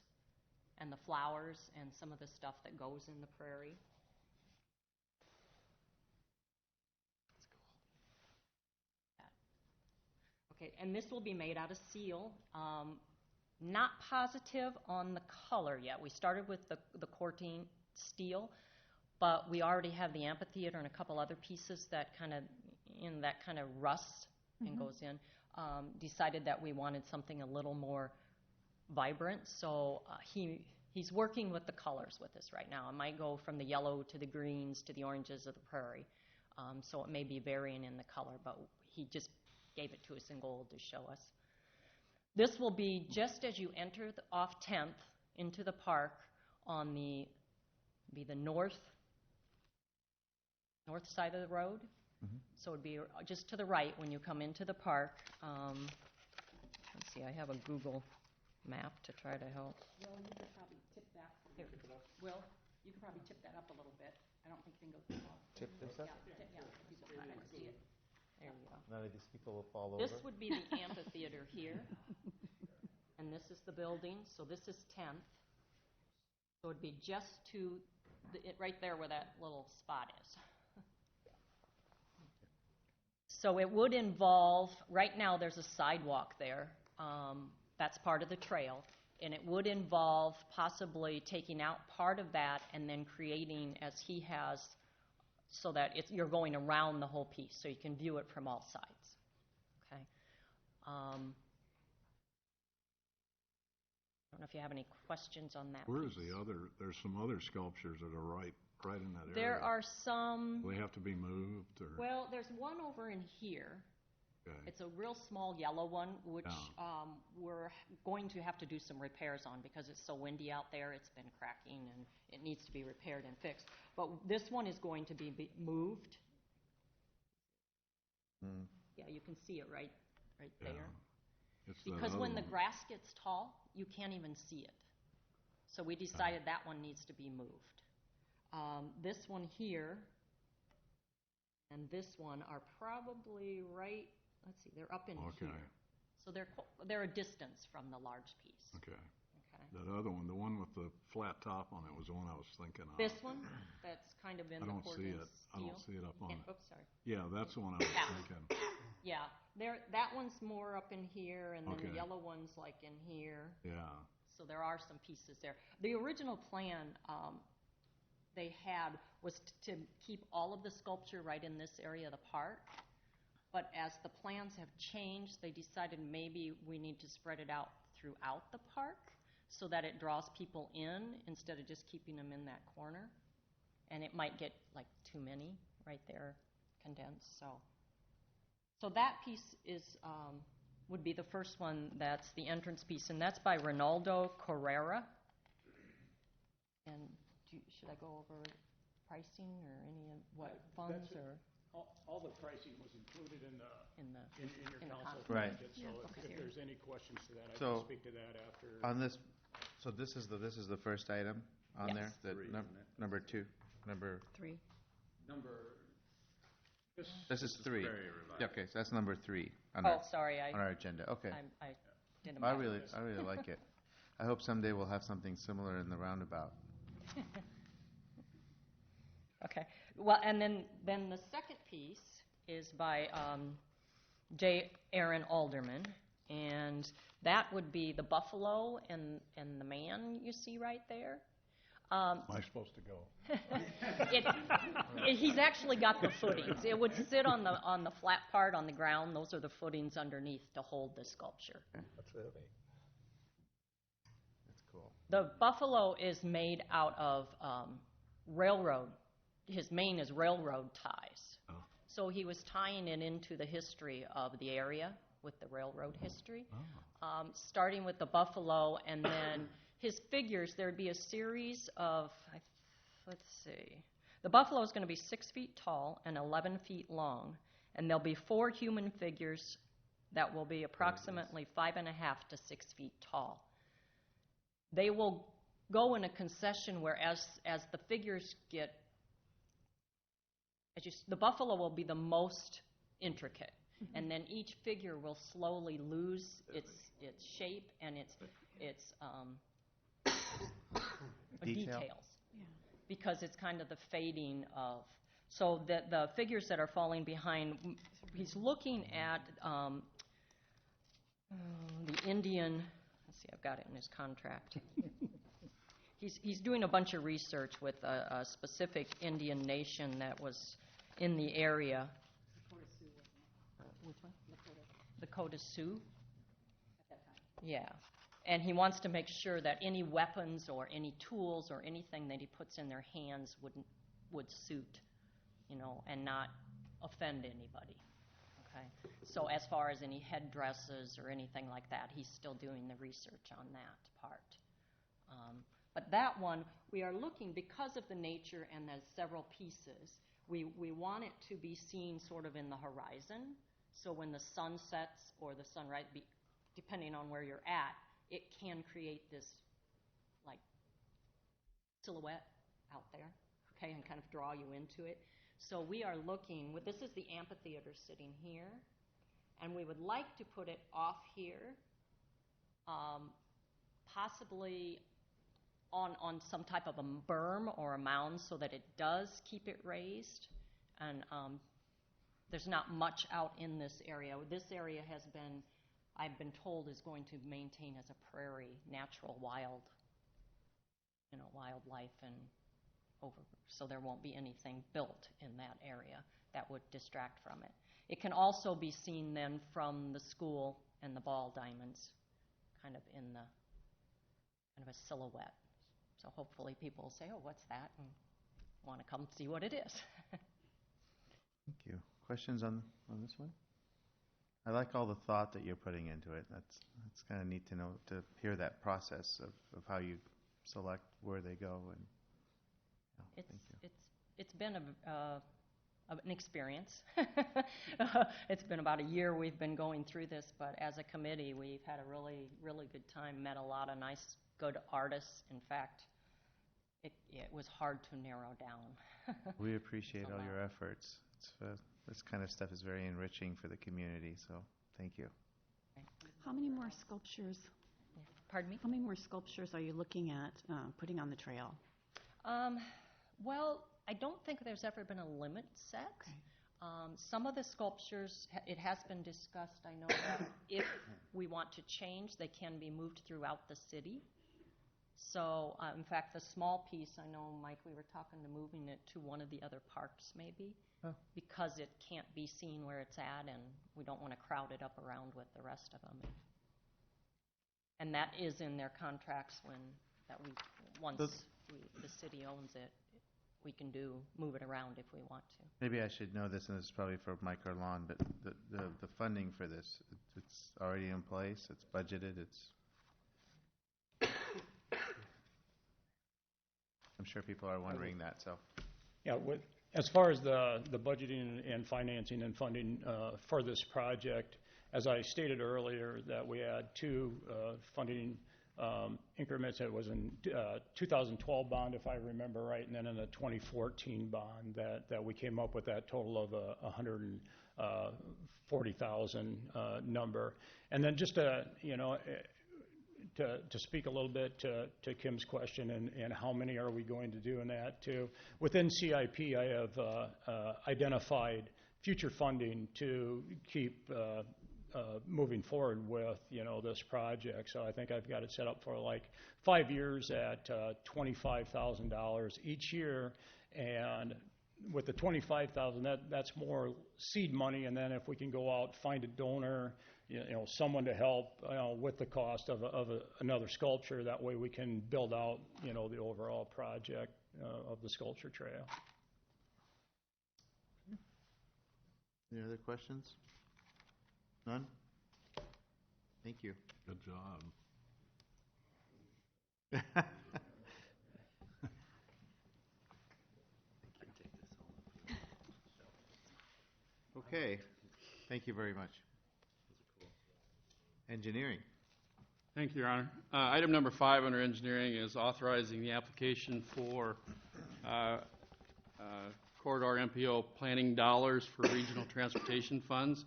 and the flowers and some of the stuff that goes in the prairie. Okay, and this will be made out of seal. Not positive on the color yet. We started with the Cortine steel, but we already have the amphitheater and a couple other pieces that kind of, in that kind of rust and goes in. Decided that we wanted something a little more vibrant, so he's working with the colors with us right now. It might go from the yellow to the greens to the oranges of the prairie, so it may be varying in the color, but he just gave it to us in gold to show us. This will be just as you enter off 10th into the park on the north side of the road. So it would be just to the right when you come into the park. Let's see, I have a Google map to try to help. Will, you could probably tip that. Here. Will, you could probably tip that up a little bit. I don't think you can go too far. Tip this up? Yeah, people try to see it. There you go. None of these people will fall over. This would be the amphitheater here, and this is the building, so this is 10th. So it would be just to, right there where that little spot is. So it would involve, right now there's a sidewalk there, that's part of the trail, and it would involve possibly taking out part of that and then creating, as he has, so that you're going around the whole piece, so you can view it from all sides. Okay. I don't know if you have any questions on that. Where is the other, there's some other sculptures that are right in that area. There are some. Do they have to be moved, or? Well, there's one over in here. Okay. It's a real small yellow one, which we're going to have to do some repairs on because it's so windy out there. It's been cracking, and it needs to be repaired and fixed. But this one is going to be moved. Yeah, you can see it right there. Because when the grass gets tall, you can't even see it. So we decided that one needs to be moved. This one here and this one are probably right, let's see, they're up in here. So they're a distance from the large piece. Okay. That other one, the one with the flat top on it, was the one I was thinking of. This one, that's kind of in the Portland steel. I don't see it up on it. Oops, sorry. Yeah, that's the one I was thinking. Yeah, that one's more up in here, and then the yellow one's like in here. Yeah. So there are some pieces there. The original plan they had was to keep all of the sculpture right in this area of the park. But as the plans have changed, they decided maybe we need to spread it out throughout the park so that it draws people in instead of just keeping them in that corner. And it might get like too many right there condensed. So that piece would be the first one. That's the entrance piece, and that's by Ronaldo Carrera. And should I go over pricing or any of what funds or? All the pricing was included in your council Right. packet, so if there's any questions to that, I So, can speak to that after. On this, so this is the first item on there? Yes. Number two, number. 3. This is 3. Yeah, okay, so that's number 3 on Sorry, on our agenda. Okay. I did a I really like it. I hope someday we'll have something similar in the roundabout. Okay. Well, and then the second piece is by J. Aaron Alderman, and that would be the buffalo and the man you see right there. Am I supposed to go? He's actually got the footings. It would sit on the flat part on the ground. Those are the footings underneath to hold the sculpture. That's heavy. That's cool. The buffalo is made out of railroad. His mane is railroad ties. Oh. So he was tying it into the history of the area with the railroad history, starting with the buffalo, and then his figures, there would be a series of, let's see, the buffalo is going to be 6 feet tall and 11 feet long, and there'll be 4 human figures that will be approximately 5.5 to 6 feet tall. They will go in a concession where as the figures get, the buffalo will be the most intricate, and then each figure will slowly lose its shape and its details, because it's kind of the fading of. So the figures that are falling behind, he's looking at the Indian. Let's see, I've got it in his contract. he's doing a bunch of research with a specific Indian nation that was in the area. Which one? Lakota Sioux. Yeah. And he wants to make sure that any weapons or any tools or anything that he puts in their hands would suit, and not offend anybody. Okay. So as far as any headdresses or anything like that, he's still doing the research on that part. But that one, we are looking, because of the nature and the several pieces, we want it to be seen sort of in the horizon. So when the sun sets or the sunrise, depending on where you're at, it can create this like silhouette out there, okay, and kind of draw you into it. So we are looking, this is the amphitheater sitting here, and we would like to put it off here, possibly on some type of a berm or a mound so that it does keep it raised. And there's not much out in this area. This area has been, I've been told, is going to maintain as a prairie, natural, wild, wildlife, and so there won't be anything built in that area that would distract from it. It can also be seen then from the school and the ball diamonds, kind of in the kind of a silhouette. So hopefully people will say, "Oh, what's that?" and want to come see what it is. Thank you. Questions on this one? I like all the thought that you're putting into it. That's kind of neat to know, to hear that process of how you select where they go. And thank you. It's been an experience. It's been about a year we've been going through this, but as a committee, we've had a really, really good time, met a lot of nice, good artists. In fact, it was hard to narrow down. We appreciate all your efforts. This kind of stuff is very enriching for the community, so thank you. How many more sculptures? Pardon me? How many more sculptures are you looking at putting on the trail? Well, I don't think there's ever been a limit set. Okay. Some of the sculptures, it has been discussed, I know, that if we want to change, they can be moved throughout the city. So, in fact, the small piece, I know, Mike, we were talking to moving it to one of the other parks maybe, because it can't be seen where it's at, and we don't want to crowd it up around with the rest of them. And that is in their contracts once the city owns it, we can move it around if we want to. Maybe I should know this, and this is probably for Mike or Lon, but the funding for this, it's already in place, it's budgeted, I'm sure people are wondering that, so. Yeah, as far as the budgeting and financing and funding for this project, as I stated earlier, that we had two funding increments. It was in 2012 bond, if I remember right, and then in a 2014 bond that we came up with that total of $140,000 number. And then just to speak a little bit to Kim's question and how many are we going to do in that too. Within CIP, I have identified future funding to keep moving forward with, this project. So I think I've got it set up for like 5 years at $25,000 each year. And with the $25,000, that's more seed money. And then if we can go out, find a donor, someone to help with the cost of another sculpture, that way we can build out, the overall project of the sculpture trail. Any other questions? None? Thank you. Good job. Okay, thank you very much. Engineering. Thank you, Your Honor. Item number 5 under engineering is authorizing the application for corridor MPO planning dollars for regional transportation funds.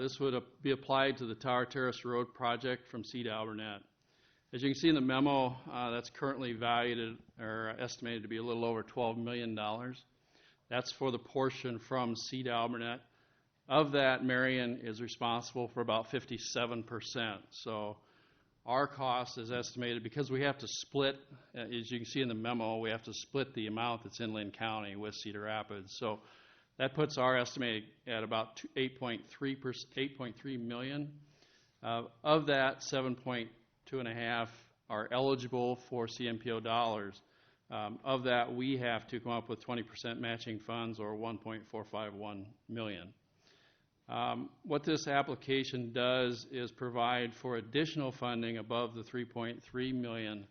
This would be applied to the Tower Terrace Road project from C to Albernette. As you can see in the memo, that's currently valued or estimated to be a little over $12 million. That's for the portion from C to Albernette. Of that, Marion is responsible for about 57%. So Our cost is estimated, because we have to split, as you can see in the memo, we have to split the amount that's in Lynn County with Cedar Rapids. So that puts our estimate at about 8.3 million. Of that, 7.2.5 are eligible for CMPO dollars. Of that, we have to come up with 20% matching funds, or 1.451 million. What this application does is provide for additional funding above the 3.3 million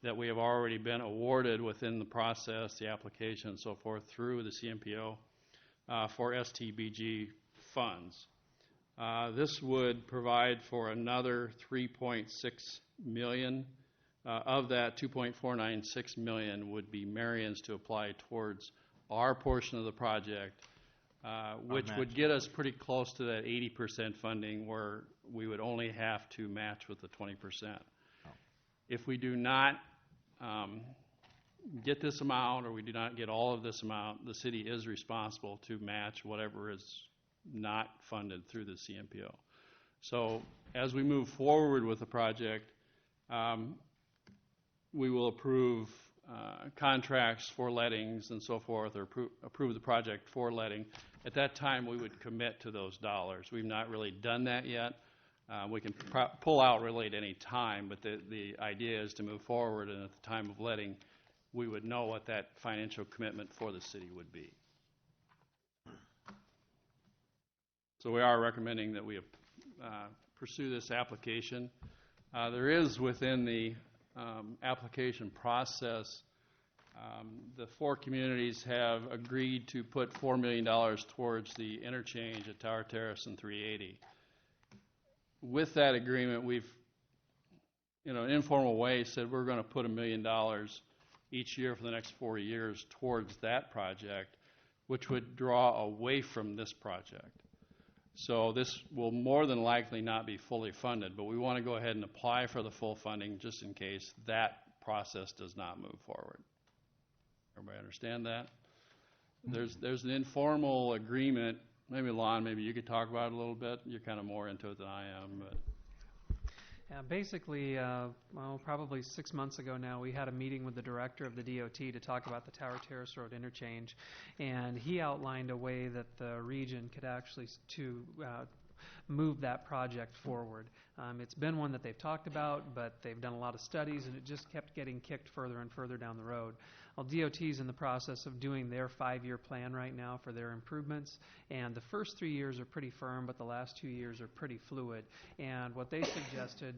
that we have already been awarded within the process, the application and so forth, through the CMPO for STBG funds. This would provide for another 3.6 million. Of that, 2.496 million would be Marion's to apply towards our portion of the project, which would get us pretty close to that 80% funding, where we would only have to match with the 20%. If we do not get this amount, or we do not get all of this amount, the city is responsible to match whatever is not funded through the CMPO. So as we move forward with the project, we will approve contracts for lettings and so forth, or approve the project for letting. At that time, we would commit to those dollars. We've not really done that yet. We can pull out really at any time, but the idea is to move forward, and at the time of letting, we would know what that financial commitment for the city would be. So we are recommending that we pursue this application. There is, within the application process, the four communities have agreed to put $4 million towards the interchange at Tower Terrace and 380. With that agreement, we've, in an informal way, said we're going to put $1 million each year for the next 4 years towards that project, which would draw away from this project. So this will more than likely not be fully funded, but we want to go ahead and apply for the full funding just in case that process does not move forward. Everybody understand that? There's an informal agreement. Maybe, Lon, maybe you could talk about it a little bit. You're kind of more into it than I am. But Yeah, basically, probably 6 months ago now, we had a meeting with the director of the DOT to talk about the Tower Terrace Road interchange, and he outlined a way that the region could actually move that project forward. It's been one that they've talked about, but they've done a lot of studies, and it just kept getting kicked further and further down the road. Well, DOT is in the process of doing their 5-year plan right now for their improvements, and the first 3 years are pretty firm, but the last 2 years are pretty fluid. And what they suggested,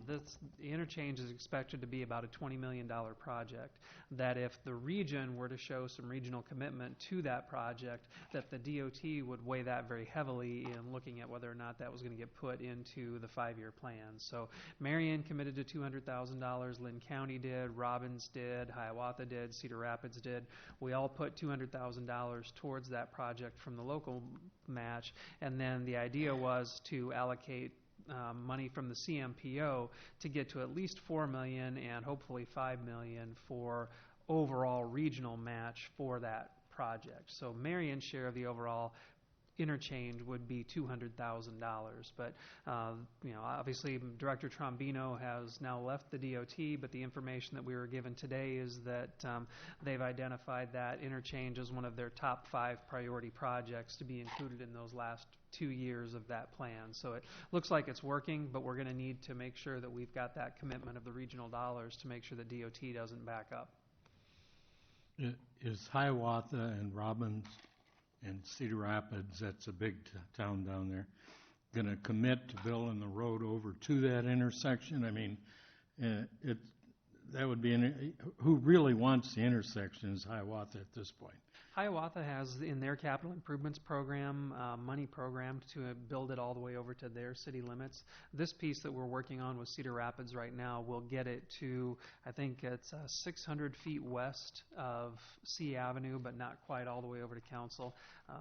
the interchange is expected to be about a $20 million project, that if the region were to show some regional commitment to that project, that the DOT would weigh that very heavily in looking at whether or not that was going to get put into the 5-year plan. So Marion committed to $200,000, Lynn County did, Robbins did, Hiawatha did, Cedar Rapids did. We all put $200,000 towards that project from the local match, and then the idea was to allocate money from the CMPO to get to at least $4 million and hopefully $5 million for overall regional match for that project. So Marion's share of the overall interchange would be $200,000, but obviously Director Trombino has now left the DOT, but the information that we were given today is that they've identified that interchange as one of their top 5 priority projects to be included in those last 2 years of that plan. So it looks like it's working, but we're going to need to make sure that we've got that commitment of the regional dollars to make sure that DOT doesn't back up. Is Hiawatha and Robbins and Cedar Rapids, that's a big town down there, going to commit to building the road over to that intersection? I mean, that would be who really wants the intersection is Hiawatha at this point. Hiawatha has in their capital improvements program money programmed to build it all the way over to their city limits. This piece that we're working on with Cedar Rapids right now will get it to, I think it's 600 feet west of C Avenue, but not quite all the way over to Council.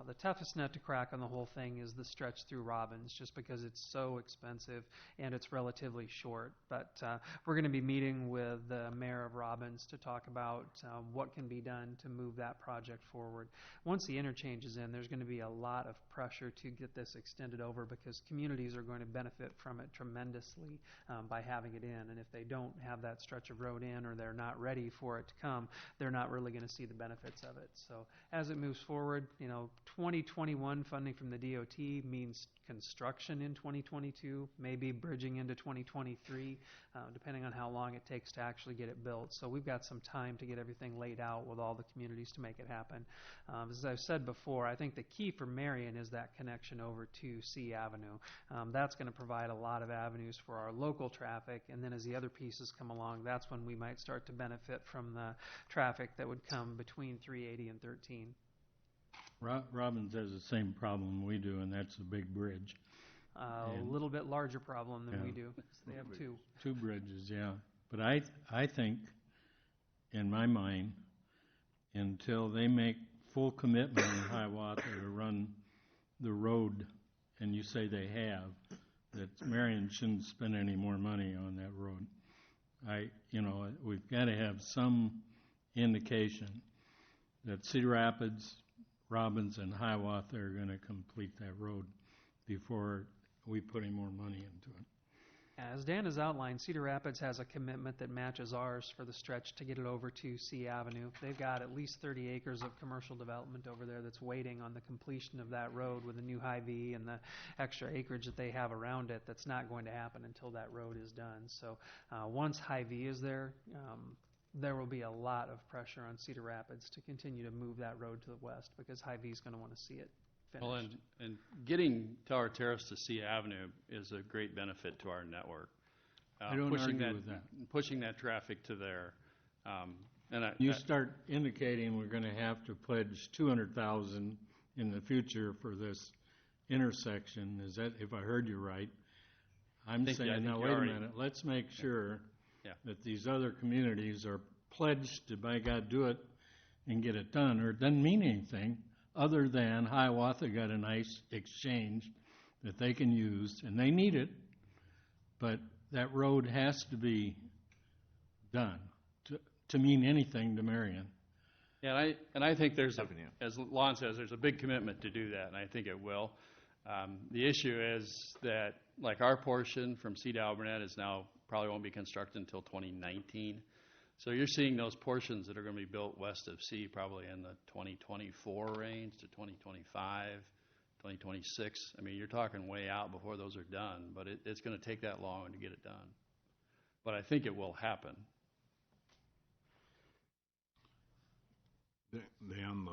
The toughest nut to crack on the whole thing is the stretch through Robbins, just because it's so expensive and it's relatively short. But we're going to be meeting with the mayor of Robbins to talk about what can be done to move that project forward. forward. Once the interchange is in, there's going to be a lot of pressure to get this extended over because communities are going to benefit from it tremendously by having it in. And if they don't have that stretch of road in or they're not ready for it to come, they're not really going to see the benefits of it. So as it moves forward, 2021 funding from the DOT means construction in 2022, maybe bridging into 2023, depending on how long it takes to actually get it built. So we've got some time to get everything laid out with all the communities to make it happen. As I've said before, I think the key for Marion is that connection over to C Avenue. That's going to provide a lot of avenues for our local traffic, and then as the other pieces come along, that's when we might start to benefit from the traffic that would come between 380 and 13. Robbins has the same problem we do, and that's the big bridge. A little bit larger problem than we do. They have two. Two bridges, yeah. But I think, in my mind, until they make full commitment in Hiawatha to run the road, and you say they have, that Marion shouldn't spend any more money on that road. We've got to have some indication that Cedar Rapids, Robbins, and Hiawatha are going to complete that road before we put any more money into it. As Dan has outlined, Cedar Rapids has a commitment that matches ours for the stretch to get it over to C Avenue. They've got at least 30 acres of commercial development over there that's waiting on the completion of that road with the new Hy-Vee and the extra acreage that they have around it. That's not going to happen until that road is done. So once Hy-Vee is there, there will be a lot of pressure on Cedar Rapids to continue to move that road to the west because Hy-Vee is going to want to see it finished. Well, and getting Tower Terrace to C Avenue is a great benefit to our network. I don't argue with that. Pushing that traffic to there. You start indicating we're going to have to pledge $200,000 in the future for this intersection. Is that, if I heard you right? I'm saying, now wait a minute, let's make sure that these other communities are pledged to, by God, do it and get it done, or it doesn't mean anything other than Hiawatha got a nice exchange that they can use, and they need it, but that road has to be done to mean anything to Marion. Yeah, and I think there's, as Lon says, there's a big commitment to do that, and I think it will. The issue is that, like our portion from C to Alburnett is now probably won't be constructed until 2019. So you're seeing those portions that are going to be built west of C probably in the 2024 range to 2025, 2026. I mean, you're talking way out before those are done, but it's going to take that long to get it done. But I think it will happen. Dan,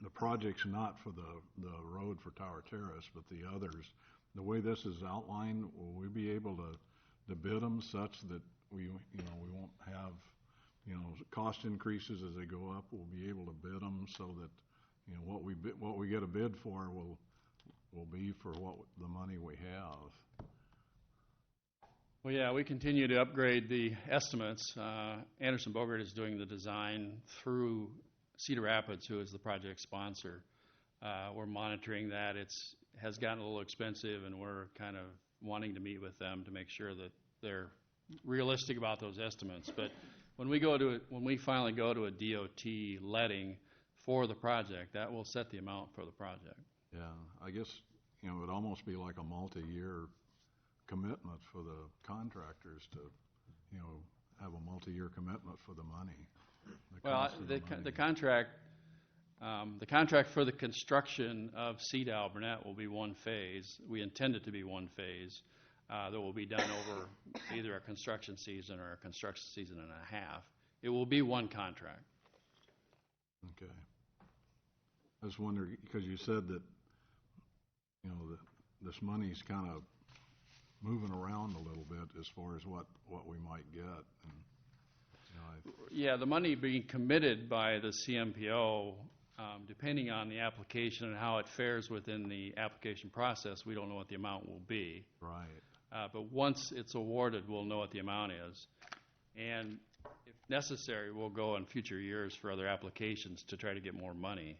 the project's not for the road for Tower Terrace, but the others. The way this is outlined, will we be able to bid them such that we won't have cost increases as they go up? We'll be able to bid them so that what we get a bid for will be for what the money we have. Well, yeah, we continue to upgrade the estimates. Anderson Bogart is doing the design through Cedar Rapids, who is the project sponsor. We're monitoring that. It has gotten a little expensive, and we're kind of wanting to meet with them to make sure that they're realistic about those estimates. But when we finally go to a DOT letting for the project, that will set the amount for the project. Yeah, I guess it would almost be like a multi-year commitment for the contractors to have a multi-year commitment for the money. The contract for the construction of C to Alburnett will be one phase. We intend it to be one phase that will be done over either a construction season or a construction season and a half. It will be one contract. Okay. I was wondering, because you said that this money's kind of moving around a little bit as far as what we might get. And, yeah, the money being committed by the CMPO, depending on the application and how it fares within the application process, we don't know what the amount will be. Right. But once it's awarded, we'll know what the amount is. And if necessary, we'll go in future years for other applications to try to get more money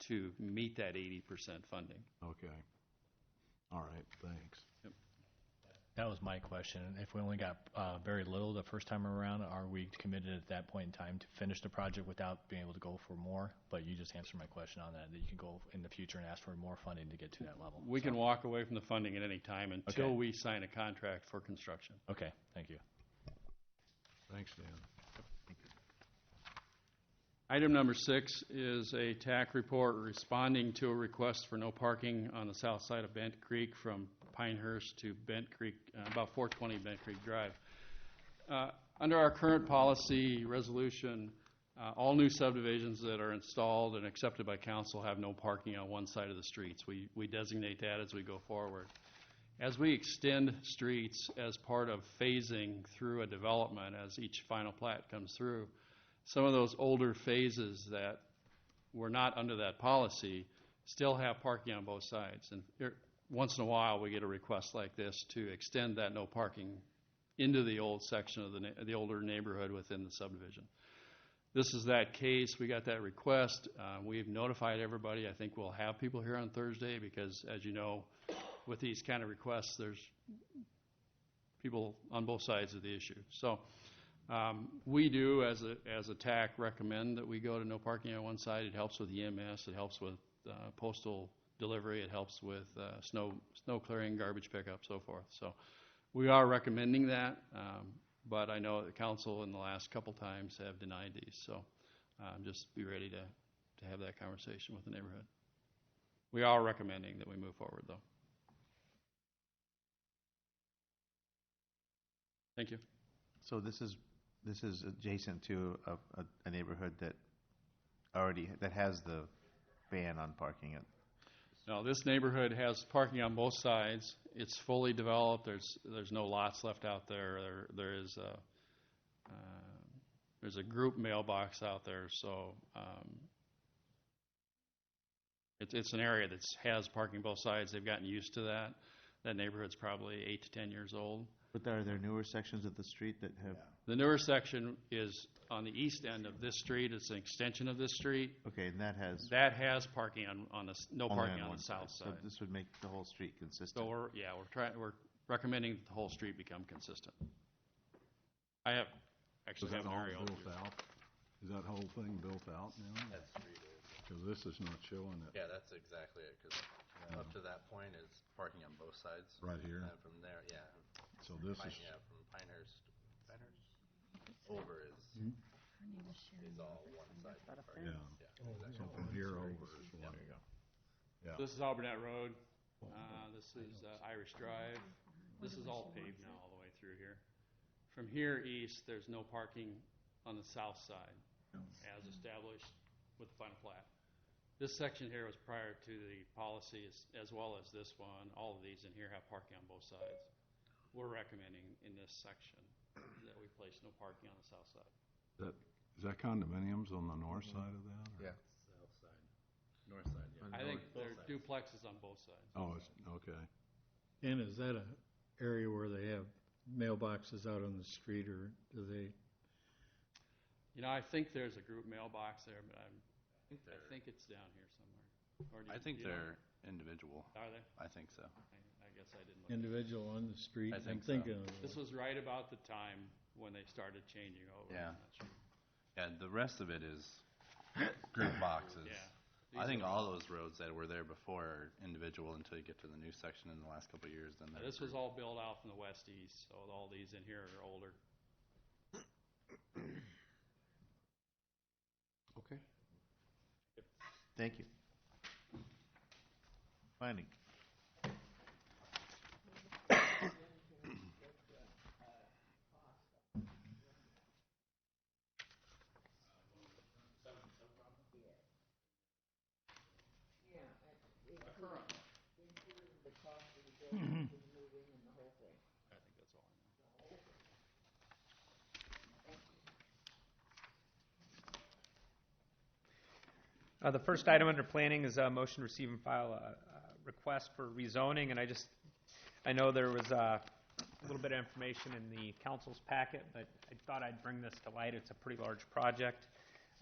to meet that 80% funding. Okay. All right, thanks. Yep. That was my question. If we only got very little the first time around, are we committed at that point in time to finish the project without being able to go for more? But you just answered my question on that you can go in the future and ask for more funding to get to that level. We can walk away from the funding at any time until Okay. we sign a contract for construction. Okay, thank you. Thanks, Dan. Item number 6 is a TAC report responding to a request for no parking on the south side of Bent Creek from Pinehurst to Bent Creek, about 420 Bent Creek Drive. Under our current policy resolution, all new subdivisions that are installed and accepted by council have no parking on one side of the streets. We designate that as we go forward. As we extend streets as part of phasing through a development, as each final plat comes through, some of those older phases that were not under that policy still have parking on both sides. And once in a while, we get a request like this to extend that no parking into the old section of the older neighborhood within the subdivision. This is that case. We got that request. We've notified everybody. I think we'll have people here on Thursday because, as you know, with these kind of requests, there's people on both sides of the issue. So we do, as a TAC, recommend that we go to no parking on one side. It helps with EMS. It helps with postal delivery. It helps with snow clearing, garbage pickup, so forth. So we are recommending that, but I know the council in the last couple times have denied these. So just be ready to have that conversation with the neighborhood. We are recommending that we move forward, though. Thank you. So this is adjacent to a neighborhood that has the ban on parking. No, this neighborhood has parking on both sides. It's fully developed. There's no lots left out there. There's a group mailbox out there. So it's an area that has parking both sides. They've gotten used to that. That neighborhood's probably 8 to 10 years old. But are there newer sections of the street that have? The newer section is on the east end of this street. It's an extension of this street. Okay, and that has parking on the no parking on the south side. So this would make the whole street consistent. So we're recommending that the whole street become consistent. I have actually Is that have all Marion. built out? Is that whole thing built out now? That street is. Because this is not showing it. Yeah, that's exactly it, because up to that point is parking on both sides. Right here? And from there, yeah. So this is. Yeah, from Pinehurst over is all one side. Yeah. So from here over is one. Yeah. This is Albernette Road. This is Irish Drive. This is all paved now all the way through here. From here east, there's no parking on the south side as established with the final plat. This section here was prior to the policy as well as this one. All of these in here have parking on both sides. We're recommending in this section that we place no parking on the south side. Is that condominiums on the north side of that? Or? Yeah. South side. North side, yeah. I think there are duplexes on both sides. Oh, okay. And is that an area where they have mailboxes out on the street, or do they? You know, I think there's a group mailbox there, but I think it's down here somewhere. I think they're individual. Are they? I think so. I guess I didn't look. Individual on the street? I think I'm thinking of This was right about the time when they started changing over. Yeah. I'm not sure. Yeah, the rest of it is group boxes. Yeah. I think all those roads that were there before are individual until you get to the new section in the last couple of years. Then This was all built out from the west-east, so all these in here are older. Okay. Thank you. Planning. I think that's all I know. The first item under planning is a motion to receive and file a request for rezoning, and I know there was a little bit of information in the council's packet, but I thought I'd bring this to light. It's a pretty large project.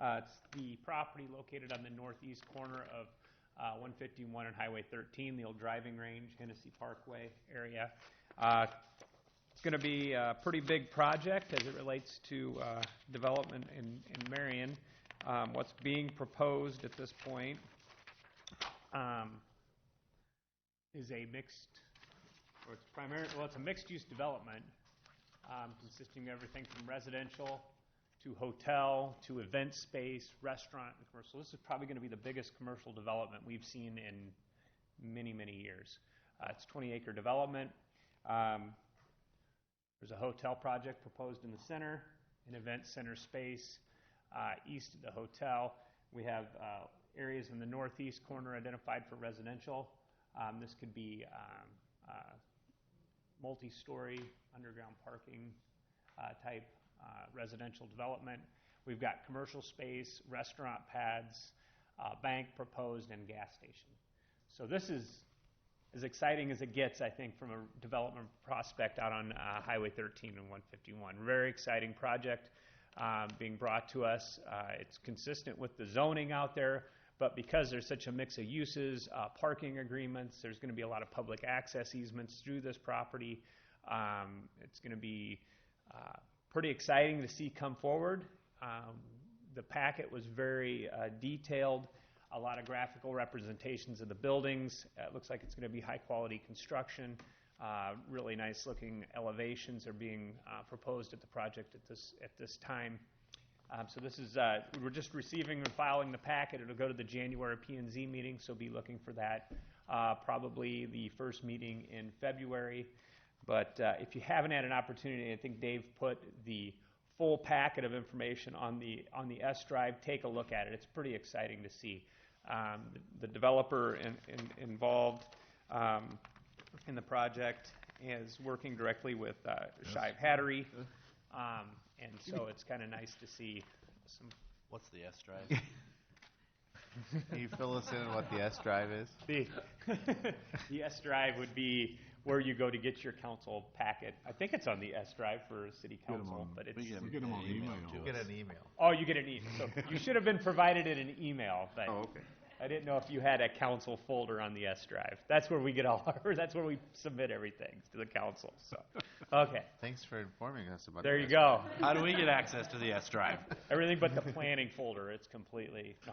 It's the property located on the northeast corner of 151 and Highway 13, the old driving range, Hennessy Parkway area. going to be a pretty big project as it relates to development in Marion. What's being proposed at this point is a mixed, or it's primarily, well, it's a mixed-use development consisting of everything from residential to hotel to event space, restaurant, and commercial. This is probably going to be the biggest commercial development we've seen in many, many years. It's 20-acre development. There's a hotel project proposed in the center, an event center space east of the hotel. We have areas in the northeast corner identified for residential. This could be multi-story underground parking type residential development. We've got commercial space, restaurant pads, bank proposed, and gas station. So this is as exciting as it gets, I think, from a development prospect out on Highway 13 and 151. Very exciting project being brought to us. It's consistent with the zoning out there, but because there's such a mix of uses, parking agreements, there's going to be a lot of public access easements through this property. It's going to be pretty exciting to see come forward. The packet was very detailed, a lot of graphical representations of the buildings. It looks like it's going to be high-quality construction. Really nice-looking elevations are being proposed at the project at this time. So this is, we're just receiving and filing the packet. It'll go to the January P&Z meeting, so be looking for that. Probably the first meeting in February. But if you haven't had an opportunity, I think Dave put the full packet of information on the S drive. Take a look at it. It's pretty exciting to see. The developer involved in the project is working directly with Shive Hattery. And so it's kind of nice to see some. What's the S drive? Can you fill us in on what the S drive is? The S drive would be where you go to get your council packet. I think it's on the S drive for city council, but it's. We get them on email. You get an email. Oh, you get an email. So you should have been provided in an email, but okay. I didn't know if you had a council folder on the S drive. That's where we get that's where we submit everything to the council. So, okay. Thanks for informing us about. There you go. How do we get access to the S drive? Everything but the planning folder. It's completely. No.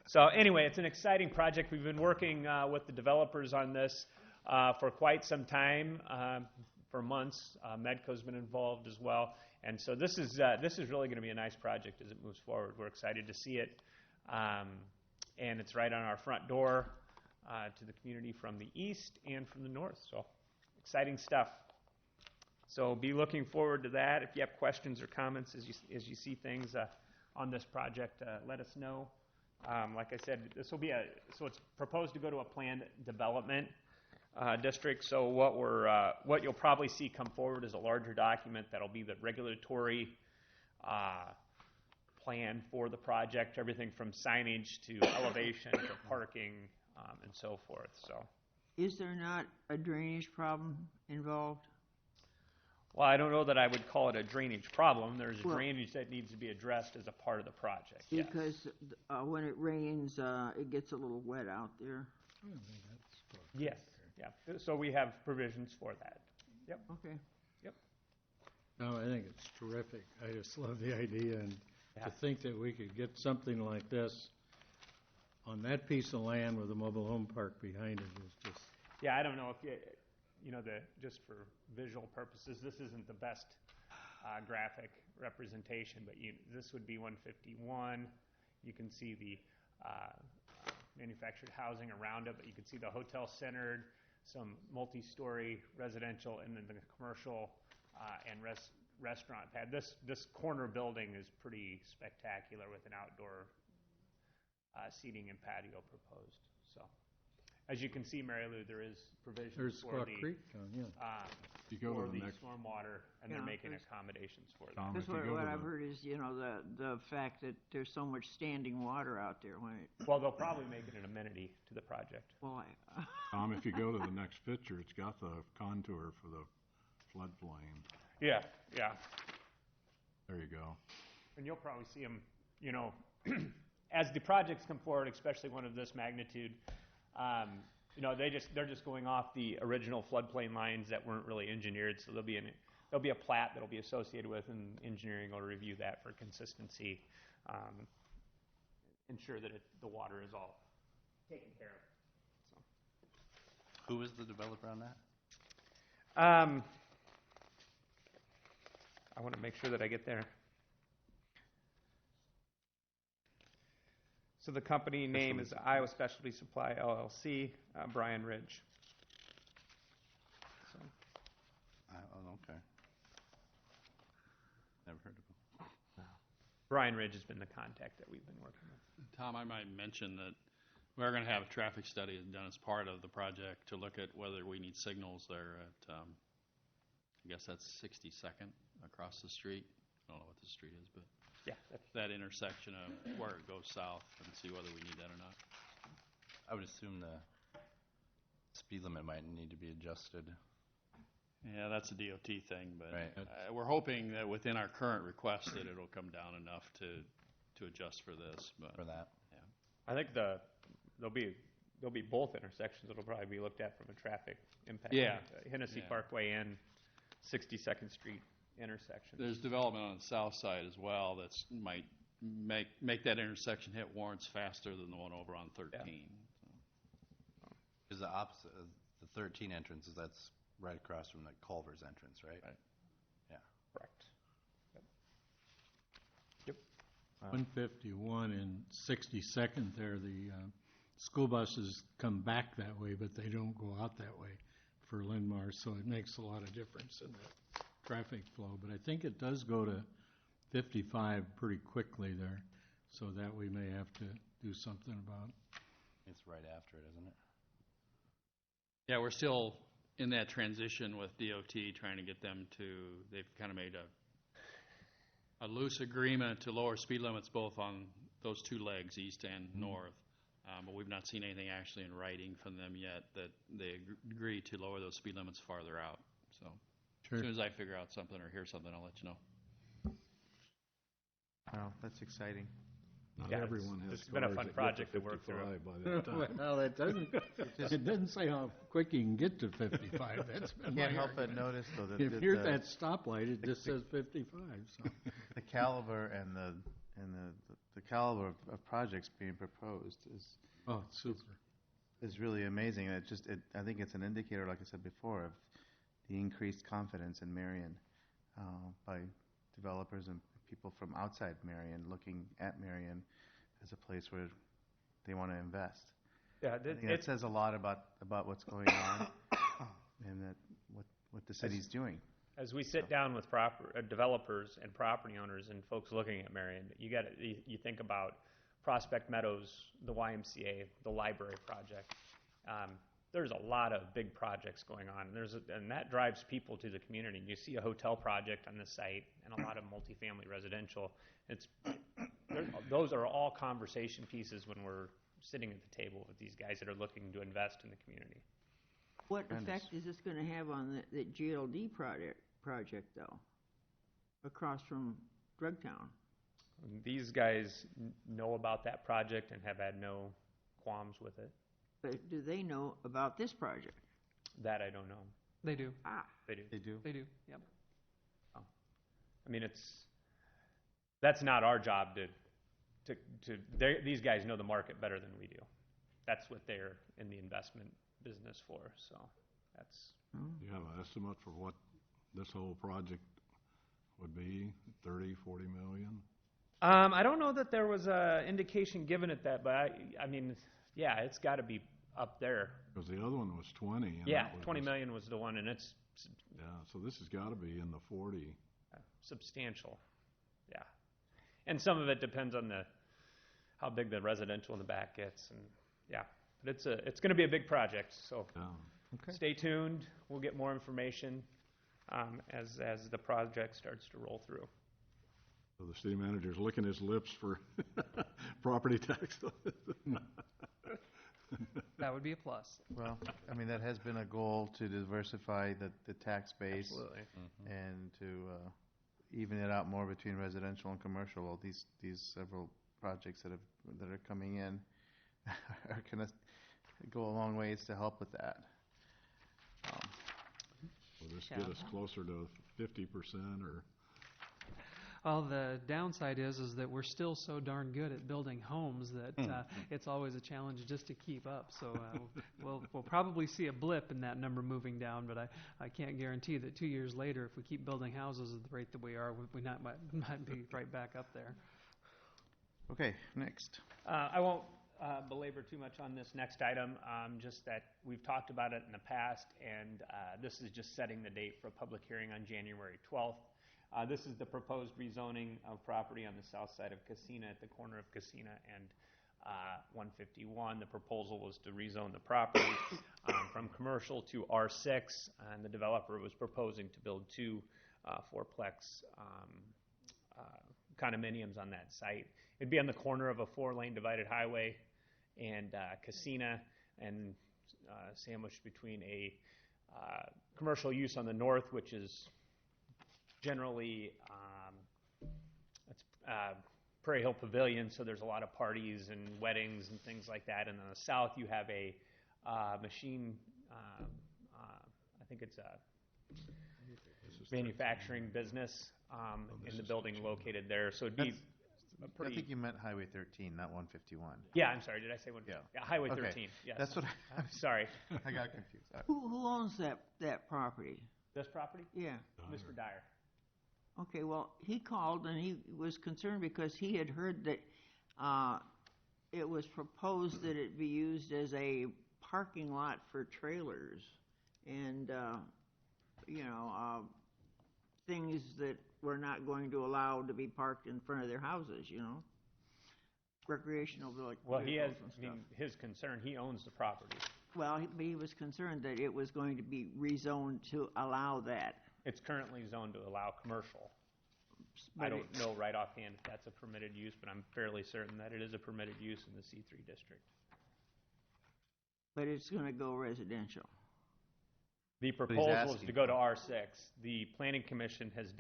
So anyway, it's an exciting project. We've been working with the developers on this for quite some time, for months. Medco's been involved as well, and so this is really going to be a nice project as it moves forward. We're excited to see it. And it's right on our front door to the community from the east and from the north. So exciting stuff. So be looking forward to that. If you have questions or comments as you see things on this project, let us know. Like I said, this will be so it's proposed to go to a planned development district. So what you'll probably see come forward is a larger document that'll be the regulatory plan for the project, everything from signage to elevation to parking and so forth. So, is there not a drainage problem involved? Well, I don't know that I would call it a drainage problem. There's drainage that needs to be addressed as a part of the project. Because when it rains, it gets a little wet out there. Yes. Yeah. So we have provisions for that. Yep. Okay. Yep. No, I think it's terrific. I just love the idea, and to think that we could get something like this on that piece of land with a mobile home park behind it is just. Yeah, I don't know if just for visual purposes, this isn't the best graphic representation, but this would be 151. You can see the manufactured housing around it, but you can see the hotel centered, some multi-story residential, and then the commercial and restaurant pad. This corner building is pretty spectacular with an outdoor seating and patio proposed. So, as you can see, Mary Lou, there is provisions for the stormwater, and they're making accommodations for that. Because what I've heard is, the fact that there's so much standing water out there. Well, they'll probably make it an amenity to the project. Well, Tom, if you go to the next picture, it's got the contour for the floodplain. Yeah. There you go. And you'll probably see them, as the projects come forward, especially one of this magnitude, they're just going off the original floodplain lines that weren't really engineered, so there'll be a plat that'll be associated with, and engineering will review that for consistency, ensure that the water is all taken care of. So. Who is the developer on that? I want to make sure that I get there. So the company name is Iowa Specialty Supply LLC, Brian Ridge. So. Okay. Never heard of him. Brian Ridge has been the contact that we've been working with. Tom, I might mention that we're going to have a traffic study done as part of the project to look at whether we need signals there at, I guess that's 62nd across the street. I don't know what the street is, but yeah, that intersection of where it goes south, and see whether we need that or not. I would assume the speed limit might need to be adjusted. Yeah, that's a DOT thing, but right. We're hoping that within our current request that it'll come down enough to adjust for this. But for that, yeah. I think there'll be both intersections that'll probably be looked at from a traffic impact. Yeah. Hennessy Parkway and 62nd Street intersection. There's development on the south side as well that might make that intersection hit Warrants faster than the one over on 13. Yeah. Is the opposite of the 13 entrances? That's right across from the Culver's entrance, right? Right. Yeah. Correct. Yep. 151 and 62nd there, the school buses come back that way, but they don't go out that way for Linn-Mar, so it makes a lot of difference in the traffic flow. But I think it does go to 55 pretty quickly there, so that we may have to do something about. It's right after it, isn't it? Yeah, we're still in that transition with DOT, trying to get them to, they've kind of made a loose agreement to lower speed limits both on those two legs, east and north. But we've not seen anything actually in writing from them yet that they agree to lower those speed limits farther out. So Sure. As soon as I figure out something or hear something, I'll let you know. Wow, that's exciting. Not Yeah, everyone has it's been a cars fun that get project to to work through. 55 by that time. Well, it doesn't say how quick you can get to 55. That's been my Can't help but argument. notice, though, that If you're at that stoplight, it just says 55. So. the caliber and the caliber of projects being proposed Oh, it's super. is really amazing. And I think it's an indicator, like I said before, of the increased confidence in Marion by developers and people from outside Marion looking at Marion as a place where they want to invest. Yeah, I think it says a lot about what's going on and that what the city's doing. As we sit down with developers and property owners and folks looking at Marion, you think about Prospect Meadows, the YMCA, the library project. There's a lot of big projects going on, and that drives people to the community. You see a hotel project on the site and a lot of multifamily residential. Those are all conversation pieces when we're sitting at the table with these guys that are looking to invest in the community. What effect is this going to have on the GLD project, though, across from Drugtown? These guys know about that project and have had no qualms with it. But do they know about this project? That I don't know. They do. They do. They do. They do. Yep. Oh. I mean, that's not our job these guys know the market better than we do. That's what they're in the investment business for. So that's. You have an estimate for what this whole project would be? 30, 40 million? I don't know that there was an indication given at that, but I mean, yeah, it's got to be up there. Because the other one was 20. And Yeah, that was 20 million was the one, and it's Yeah, so this has got to be in the 40. substantial. Yeah, and some of it depends on how big the residential in the back gets, and yeah, but it's going to be a big project. So stay tuned. We'll get more information as the project starts to roll through. So the city manager's licking his lips for property tax. That would be a plus. Well, I mean, that has been a goal to diversify the tax base. Absolutely. And to even it out more between residential and commercial. Well, these several projects that are coming in are going to go a long ways to help with that. Will this get us closer to 50% or? Well, the downside is that we're still so darn good at building homes that it's always a challenge just to keep up. So we'll probably see a blip in that number moving down, but I can't guarantee that 2 years later, if we keep building houses at the rate that we are, we might be right back up there. Okay, next. I won't belabor too much on this next item, just that we've talked about it in the past, and this is just setting the date for a public hearing on January 12th. This is the proposed rezoning of property on the south side of Casina at the corner of Casina and 151. The proposal was to rezone the property from commercial to R6, and the developer was proposing to build two fourplex condominiums on that site. It'd be on the corner of a 4-lane divided highway and Casina, and sandwiched between a commercial use on the north, which is generally it's Prairie Hill Pavilion, so there's a lot of parties and weddings and things like that. And on the south, you have a machine, I think it's a manufacturing business in the building located there. So it'd be I think you meant Highway 13, not 151. Yeah, I'm sorry. Did I say 151? Yeah, Highway 13. Okay. Yes. That's what I'm sorry. I got confused. Who owns that property? This property? Yeah. Mr. Dyer. Okay, well, he called and he was concerned because he had heard that it was proposed that it be used as a parking lot for trailers and, things that we're not going to allow to be parked in front of their houses, recreational vehicles Well, he has, and I mean, stuff. his concern, he owns the property. Well, but he was concerned that it was going to be rezoned to allow that. It's currently zoned to allow commercial. But I don't know right offhand if that's a permitted use, but I'm fairly certain that it is a permitted use in the C3 district. But it's going to go residential. The proposal is to go to R6. The Planning Commission has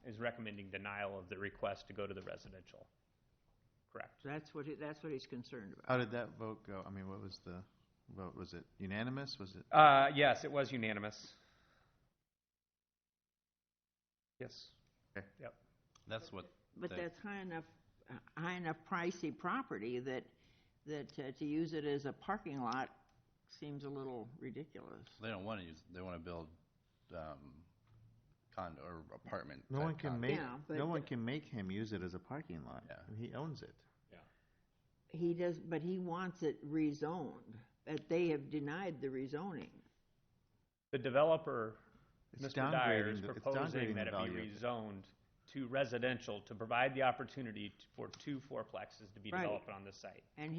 is recommending denial of the request to go to the residential. Correct. That's what he's concerned about. How did that vote go? I mean, what was the vote? Was it unanimous? Was it? Yes, it was unanimous. Yes. Okay. Yep. That's what. But that's high enough pricey property that to use it as a parking lot seems a little ridiculous. They don't want to use. They want to build condo or apartment. No one can make. Yeah, but no one can make him use it as a parking lot. Yeah. He owns it. He does, but he wants it rezoned. But they have denied the rezoning. The developer, It's Mr. Dyer, is downgrading the- it's proposing downgrading that the it be value of it. rezoned to residential to provide the opportunity for two fourplexes to be Right. developed on the site. And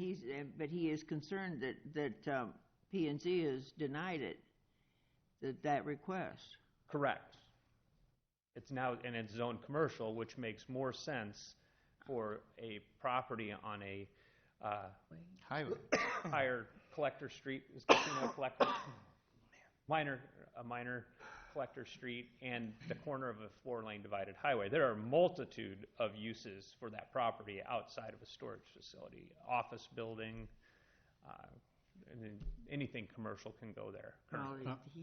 but he is concerned that P&Z has denied it, that request. Correct. It's now, and it's zoned commercial, which makes more sense for a property on a Highway. higher collector street, is Casino collector? A minor collector street and the corner of a 4-lane divided highway. There are a multitude of uses for that property outside of a storage facility. Office building, and then anything commercial can go there.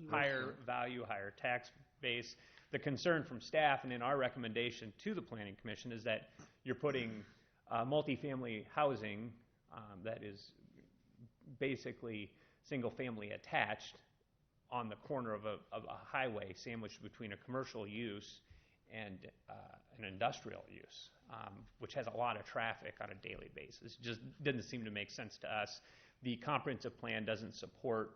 Higher value, higher tax base. The concern from staff and in our recommendation to the Planning Commission is that you're putting multifamily housing that is basically single-family attached on the corner of a highway sandwiched between a commercial use and an industrial use, which has a lot of traffic on a daily basis. Just didn't seem to make sense to us. The comprehensive plan doesn't support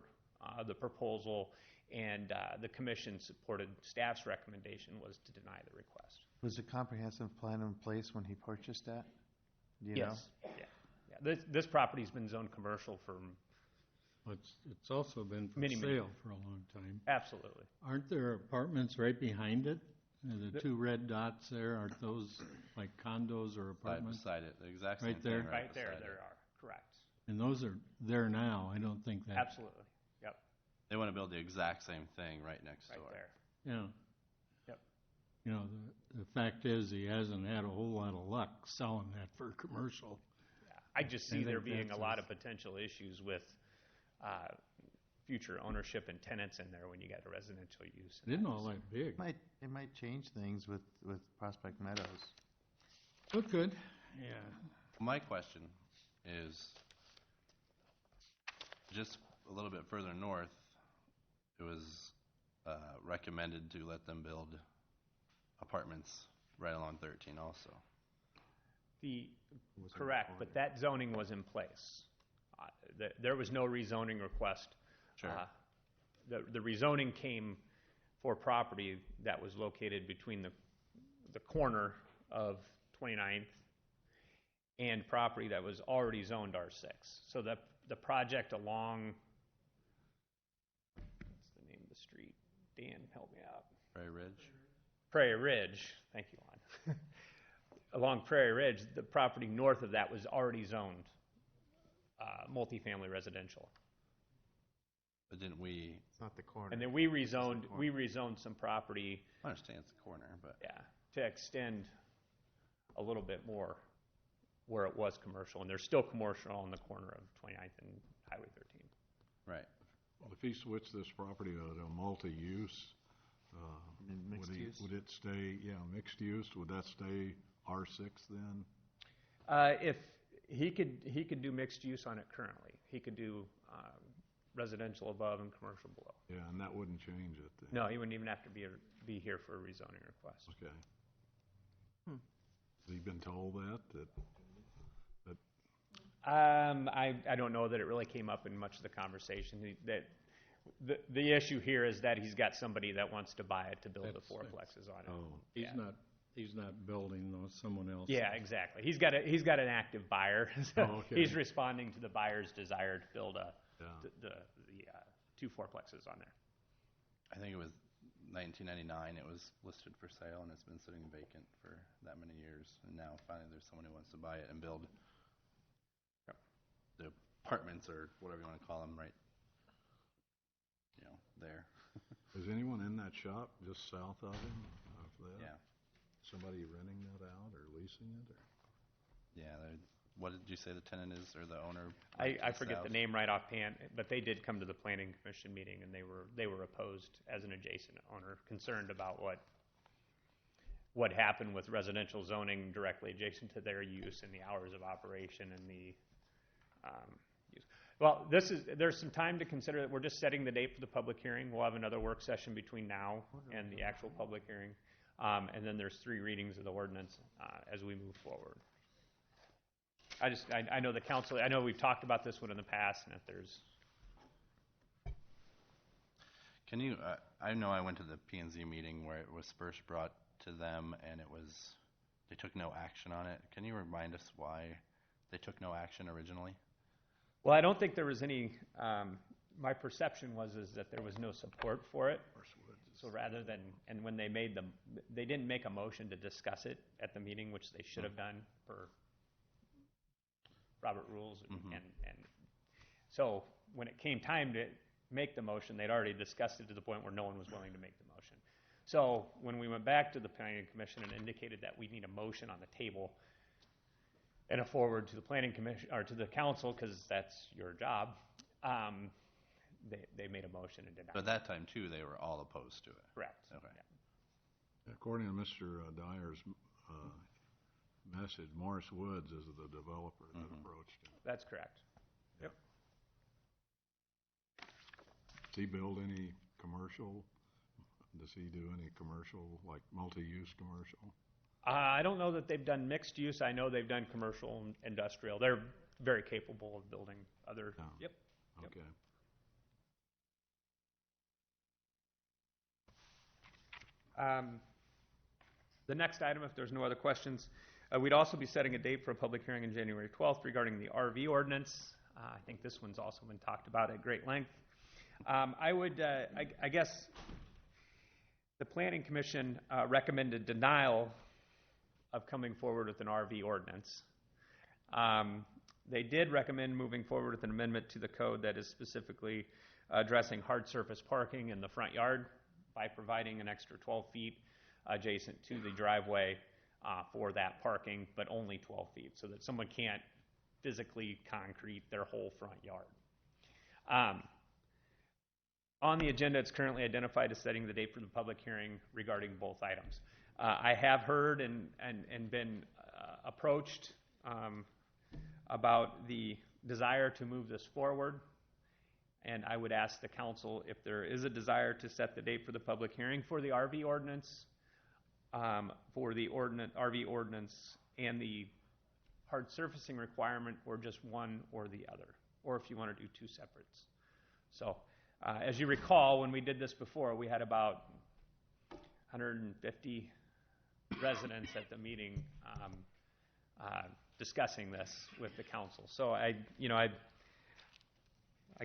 the proposal, and the commission supported staff's recommendation was to deny the request. Was the comprehensive plan in place when he purchased that? Do you know? Yeah. This property's been zoned commercial for It's also been for many sale for a long time. Absolutely. Aren't there apartments right behind it? The two red dots there, aren't those like condos or Right apartments? beside it, the exact same Right there? thing. Right there, beside there it. are, correct. And those are there now. I don't think that. Absolutely. Yep. They want to build the exact same thing right next Right door. there. Yeah. Yep. You know, the fact is he hasn't had a whole lot of luck selling that for commercial. I just see I there think being a that's lot of potential issues with future ownership and tenants in there when you got a residential use. It isn't all that big. It might change things with Prospect Meadows. Look good. Yeah. My question is, just a little bit further north, it was recommended to let them build apartments right along 13 also. Correct, but that zoning was in place. There was no rezoning request. Sure. The rezoning came for property that was located between the corner of 29th and property that was already zoned R6. So the project along, what's the name of the street? Dan, help me out. Prairie Ridge? Prairie Ridge, thank you, Lon. Along Prairie Ridge, the property north of that was already zoned multifamily residential. But didn't we? It's not the corner. And then we rezoned some property. I understand it's the corner, but yeah, to extend a little bit more where it was commercial, and there's still commercial on the corner of 29th and Highway 13. Right. Well, if he switched this property to a multi-use, would it stay, mixed use, would that stay R6 then? If he could do mixed use on it currently. He could do residential above and commercial below. Yeah, and that wouldn't change it then? No, he wouldn't even have to be here for a rezoning request. Okay. Has he been told that? I don't know that it really came up in much of the conversation. The issue here is that he's got somebody that wants to buy it to build the fourplexes on it. Oh, he's not building those, someone else. Yeah, exactly. He's got an active buyer. So okay. He's responding to the buyer's desire to build the 2 fourplexes on there. I think it was 1999 it was listed for sale, and it's been sitting vacant for that many years. And now finally there's someone who wants to buy it and build the apartments or whatever you want to call them, right? There. Is anyone in that shop just south of him? Yeah. Somebody renting that out or leasing it? Or? Yeah. What did you say the tenant is, or the owner? I forget the name right offhand, but they did come to the planning commission meeting, and they were opposed as an adjacent owner, concerned about what happened with residential zoning directly adjacent to their use and the hours of operation and the use. Well, there's some time to consider that. We're just setting the date for the public hearing. We'll have another work session between now and the actual public hearing, and then there's 3 readings of the ordinance as we move forward. I know the council, I know we've talked about this one in the past, and if there's... Can you, I know I went to the P&Z meeting where it was first brought to them, and they took no action on it. Can you remind us why they took no action originally? Well, I don't think there was any, my perception was that there was no support for it. So rather than, and when they they didn't make a motion to discuss it at the meeting, which they should have done per Robert rules. And so when it came time to make the motion, they'd already discussed it to the point where no one was willing to make the motion. So when we went back to the planning commission and indicated that we need a motion on the table and a forward to the planning commission or to the council, because that's your job, they made a motion and did not. But at that time too, they were all opposed to it. Correct. Okay. Yeah. According to Mr. Dyer's message, Morris Woods is the developer that approached him. That's correct. Yep. Does he build any commercial? Does he do any commercial, like multi-use commercial? I don't know that they've done mixed use. I know they've done commercial and industrial. They're very capable of building other. Oh. Yep. Okay. The next item, if there's no other questions, we'd also be setting a date for a public hearing on January 12th regarding the RV ordinance. I think this one's also been talked about at great length. I guess the Planning Commission recommended denial of coming forward with an RV ordinance. They did recommend moving forward with an amendment to the code that is specifically addressing hard surface parking in the front yard by providing an extra 12 feet adjacent to the driveway for that parking, but only 12 feet, so that someone can't physically concrete their whole front yard. On the agenda, it's currently identified as setting the date for the public hearing regarding both items. I have heard and been approached about the desire to move this forward, and I would ask the council if there is a desire to set the date for the public hearing for the RV ordinance, RV ordinance and the hard surfacing requirement, or just one or the other, or if you want to do two separates. So, as you recall, when we did this before, we had about 150 residents at the meeting discussing this with the council. So I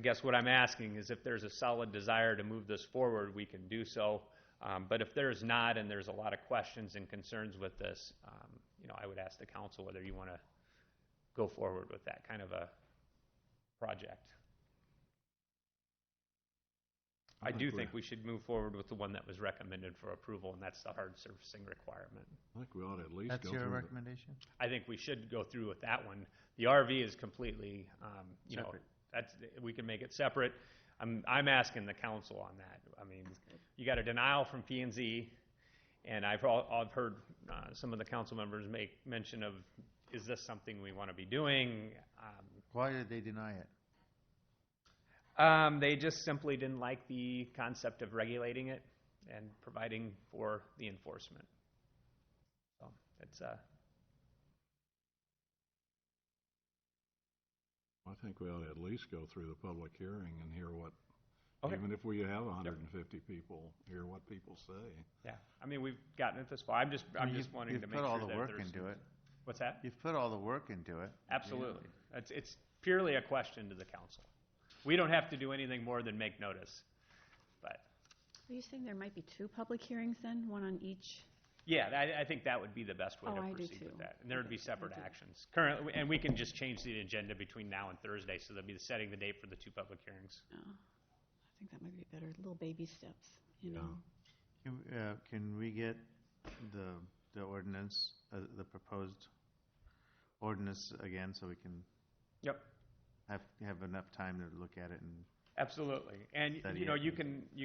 guess what I'm asking is if there's a solid desire to move this forward, we can do so. But if there's not, and there's a lot of questions and concerns with this, I would ask the council whether you want to go forward with that kind of a project. I do think we should move forward with the one that was recommended for approval, and that's the hard surfacing requirement. I think we ought to at least That's go your through recommendation? I think we should go through with that one. The RV is completely, Separate. we can make it separate. I'm asking the council on that. I mean, you got a denial from P&Z, and I've heard some of the council members make mention of, is this something we want to be doing? Why did they deny it? They just simply didn't like the concept of regulating it and providing for the enforcement. So it's I think we ought to at least go through the public hearing and hear what, okay. even if we have 150 people, hear what people say. Yeah, I mean, we've gotten it this far. I'm just wanting to make sure that You've put all the work into it. What's that? You've put all the work into it. Absolutely. It's purely a question to the council. We don't have to do anything more than make notice. But Are you saying there might be two public hearings then, one on each? yeah, I think that would be the best way to I do proceed too. with that. And there would be separate I do. actions. Currently, and we can just change the agenda between now and Thursday, so there'll be setting the date for the two public hearings. Oh, I think that might be better. Little baby steps, you know. Can we get the ordinance, the proposed ordinance again, so we can Yep. have enough time to look at it and Absolutely. And Study you know, it. you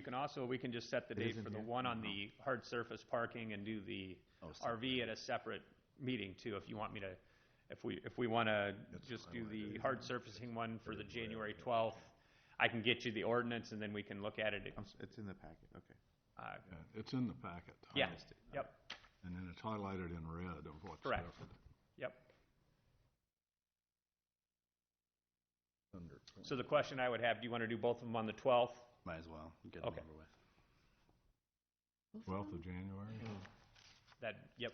can also, we can just set the It date isn't for the here? one on the hard surface parking and do the RV at a separate meeting too, if you want me to, if we want to just do the hard surfacing one for the January 12th, I can get you the ordinance and then we can look at it. It's in the packet, okay. Yeah, it's in the packet. Yeah, yep, And then it's highlighted in red of what's correct, separate. yep. Under So the question I would have, do you want to do both of them on the 12th? Might as well get them Okay. over with. 12th of January? Yep.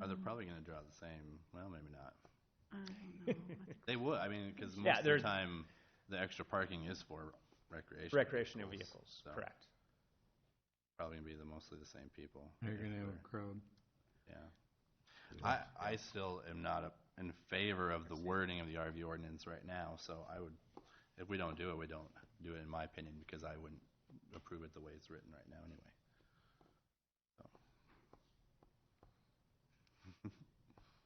Are they probably going to draw the same? Well, maybe not. I don't know. They would, I mean, because most Yeah, of the there's- time, the extra parking is for Recreational vehicles, so correct. Probably going to be mostly the same people. You're going to have a crowd. Yeah. I still am not in favor of the wording of the RV ordinance right now, so I would, if we don't do it, we don't do it, in my opinion, because I wouldn't approve it the way it's written right now anyway. So.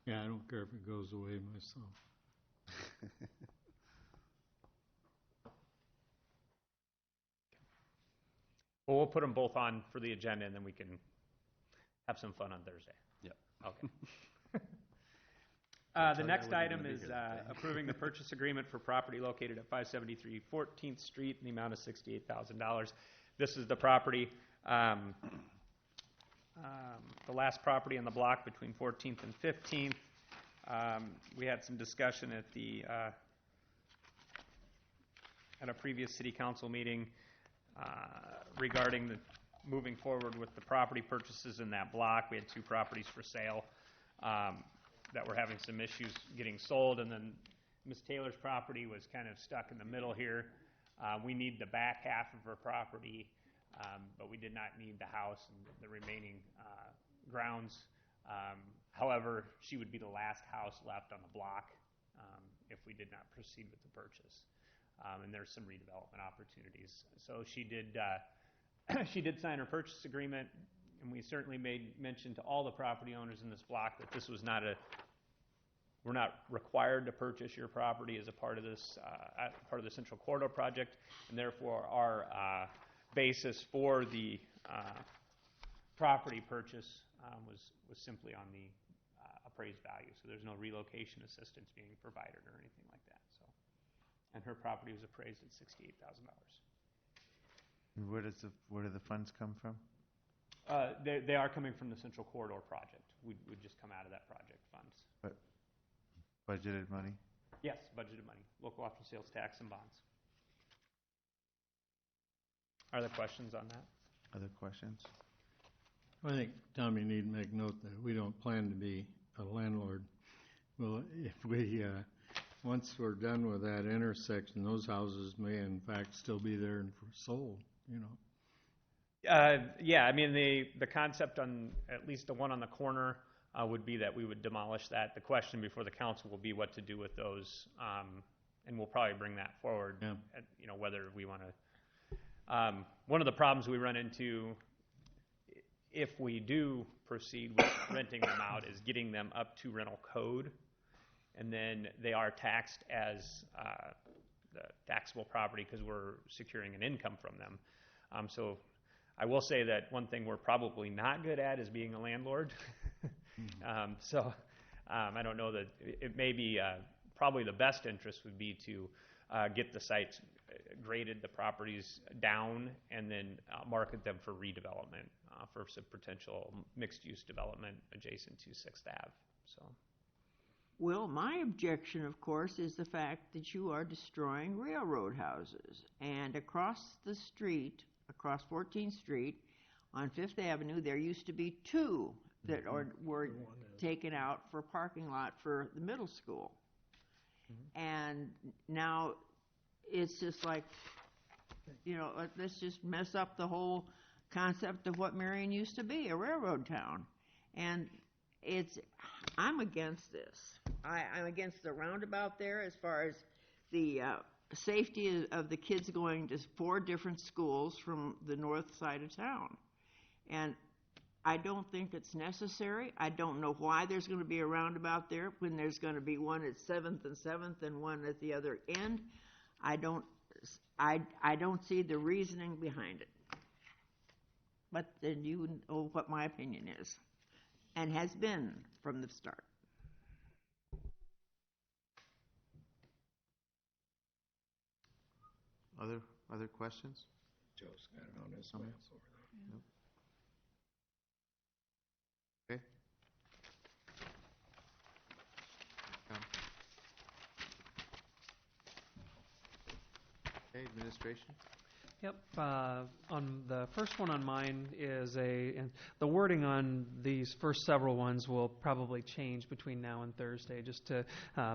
Yeah, I don't care if it goes away myself. Well, we'll put them both on for the agenda, and then we can have some fun on Thursday. Yep. Okay. The like next I wasn't item gonna be is here that day. approving the purchase agreement for property located at 573 14th Street in the amount of $68,000. This is the property, the last property on the block between 14th and 15th. We had some discussion at a previous city council meeting regarding the moving forward with the property purchases in that block. We had two properties for sale that were having some issues getting sold, and then Ms. Taylor's property was kind of stuck in the middle here. We need the back half of her property, but we did not need the house and the remaining grounds. However, she would be the last house left on the block if we did not proceed with the purchase. And there's some redevelopment opportunities. So she did sign her purchase agreement, and we certainly made mention to all the property owners in this block that this was not we're not required to purchase your property as a part of this, part of the Central Corridor project, and therefore our basis for the property purchase was simply on the appraised value. So there's no relocation assistance being provided or anything like that. So, and her property was appraised at $68,000. Where do the funds come from? They are coming from the Central Corridor project. Would just come out of that project funds. But budgeted money? Yes, budgeted money, local option sales tax and bonds. Are there questions on that? Other questions? I think, Tom, you need to make note that we don't plan to be a landlord. Well, if we, once we're done with that intersection, those houses may in fact still be there and for sold, you know. Yeah, I mean, the concept on at least the one on the corner would be that we would demolish that. The question before the council will be what to do with those, and we'll probably bring that forward, you know, whether we want to. One of the problems we run into if we do proceed with renting them out is getting them up to rental code, and then they are taxed as the taxable property because we're securing an income from them. So I will say that one thing we're probably not good at is being a landlord. I don't know that it may be probably the best interest would be to get the sites graded, the properties down, and then market them for redevelopment for some potential mixed-use development adjacent to 6th Ave. So. Well, my objection, of course, is the fact that you are destroying railroad houses. And across the street, across 14th Street, on 5th Avenue, there used to be 2 that were taken out for parking lot for the middle school. And now it's just like, you know, let's just mess up the whole concept of what Marion used to be, a railroad town. And I'm against this. I'm against the roundabout there as far as the safety of the kids going to 4 different schools from the north side of town. And I don't think it's necessary. I don't know why there's going to be a roundabout there when there's going to be one at 7th and 7th and one at the other end. I don't see the reasoning behind it. But then you know what my opinion is and has been from the start. Other questions? Joe's got it on his maps over there. Nope. Okay. Okay, administration. Yep. On the first one on mine is and the wording on these first several ones will probably change between now and Thursday just to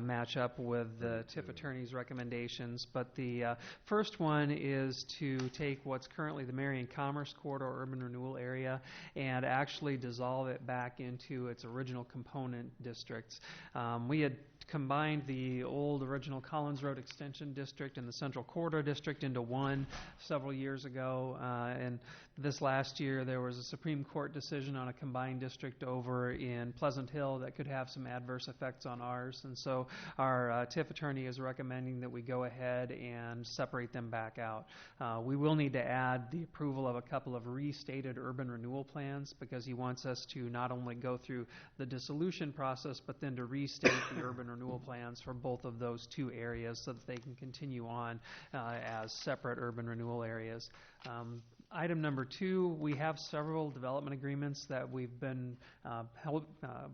match up with the TIF attorney's recommendations. But the first one is to take what's currently the Marion Commerce Corridor Urban Renewal Area and actually dissolve it back into its original component districts. We had combined the old original Collins Road Extension District and the Central Corridor District into one several years ago, and this last year there was a Supreme Court decision on a combined district over in Pleasant Hill that could have some adverse effects on ours, and so our TIF attorney is recommending that we go ahead and separate them back out. We will need to add the approval of a couple of restated urban renewal plans because he wants us to not only go through the dissolution process but then to restate the urban renewal plans for both of those 2 areas so that they can continue on as separate urban renewal areas. Item number 2, we have several development agreements that we've been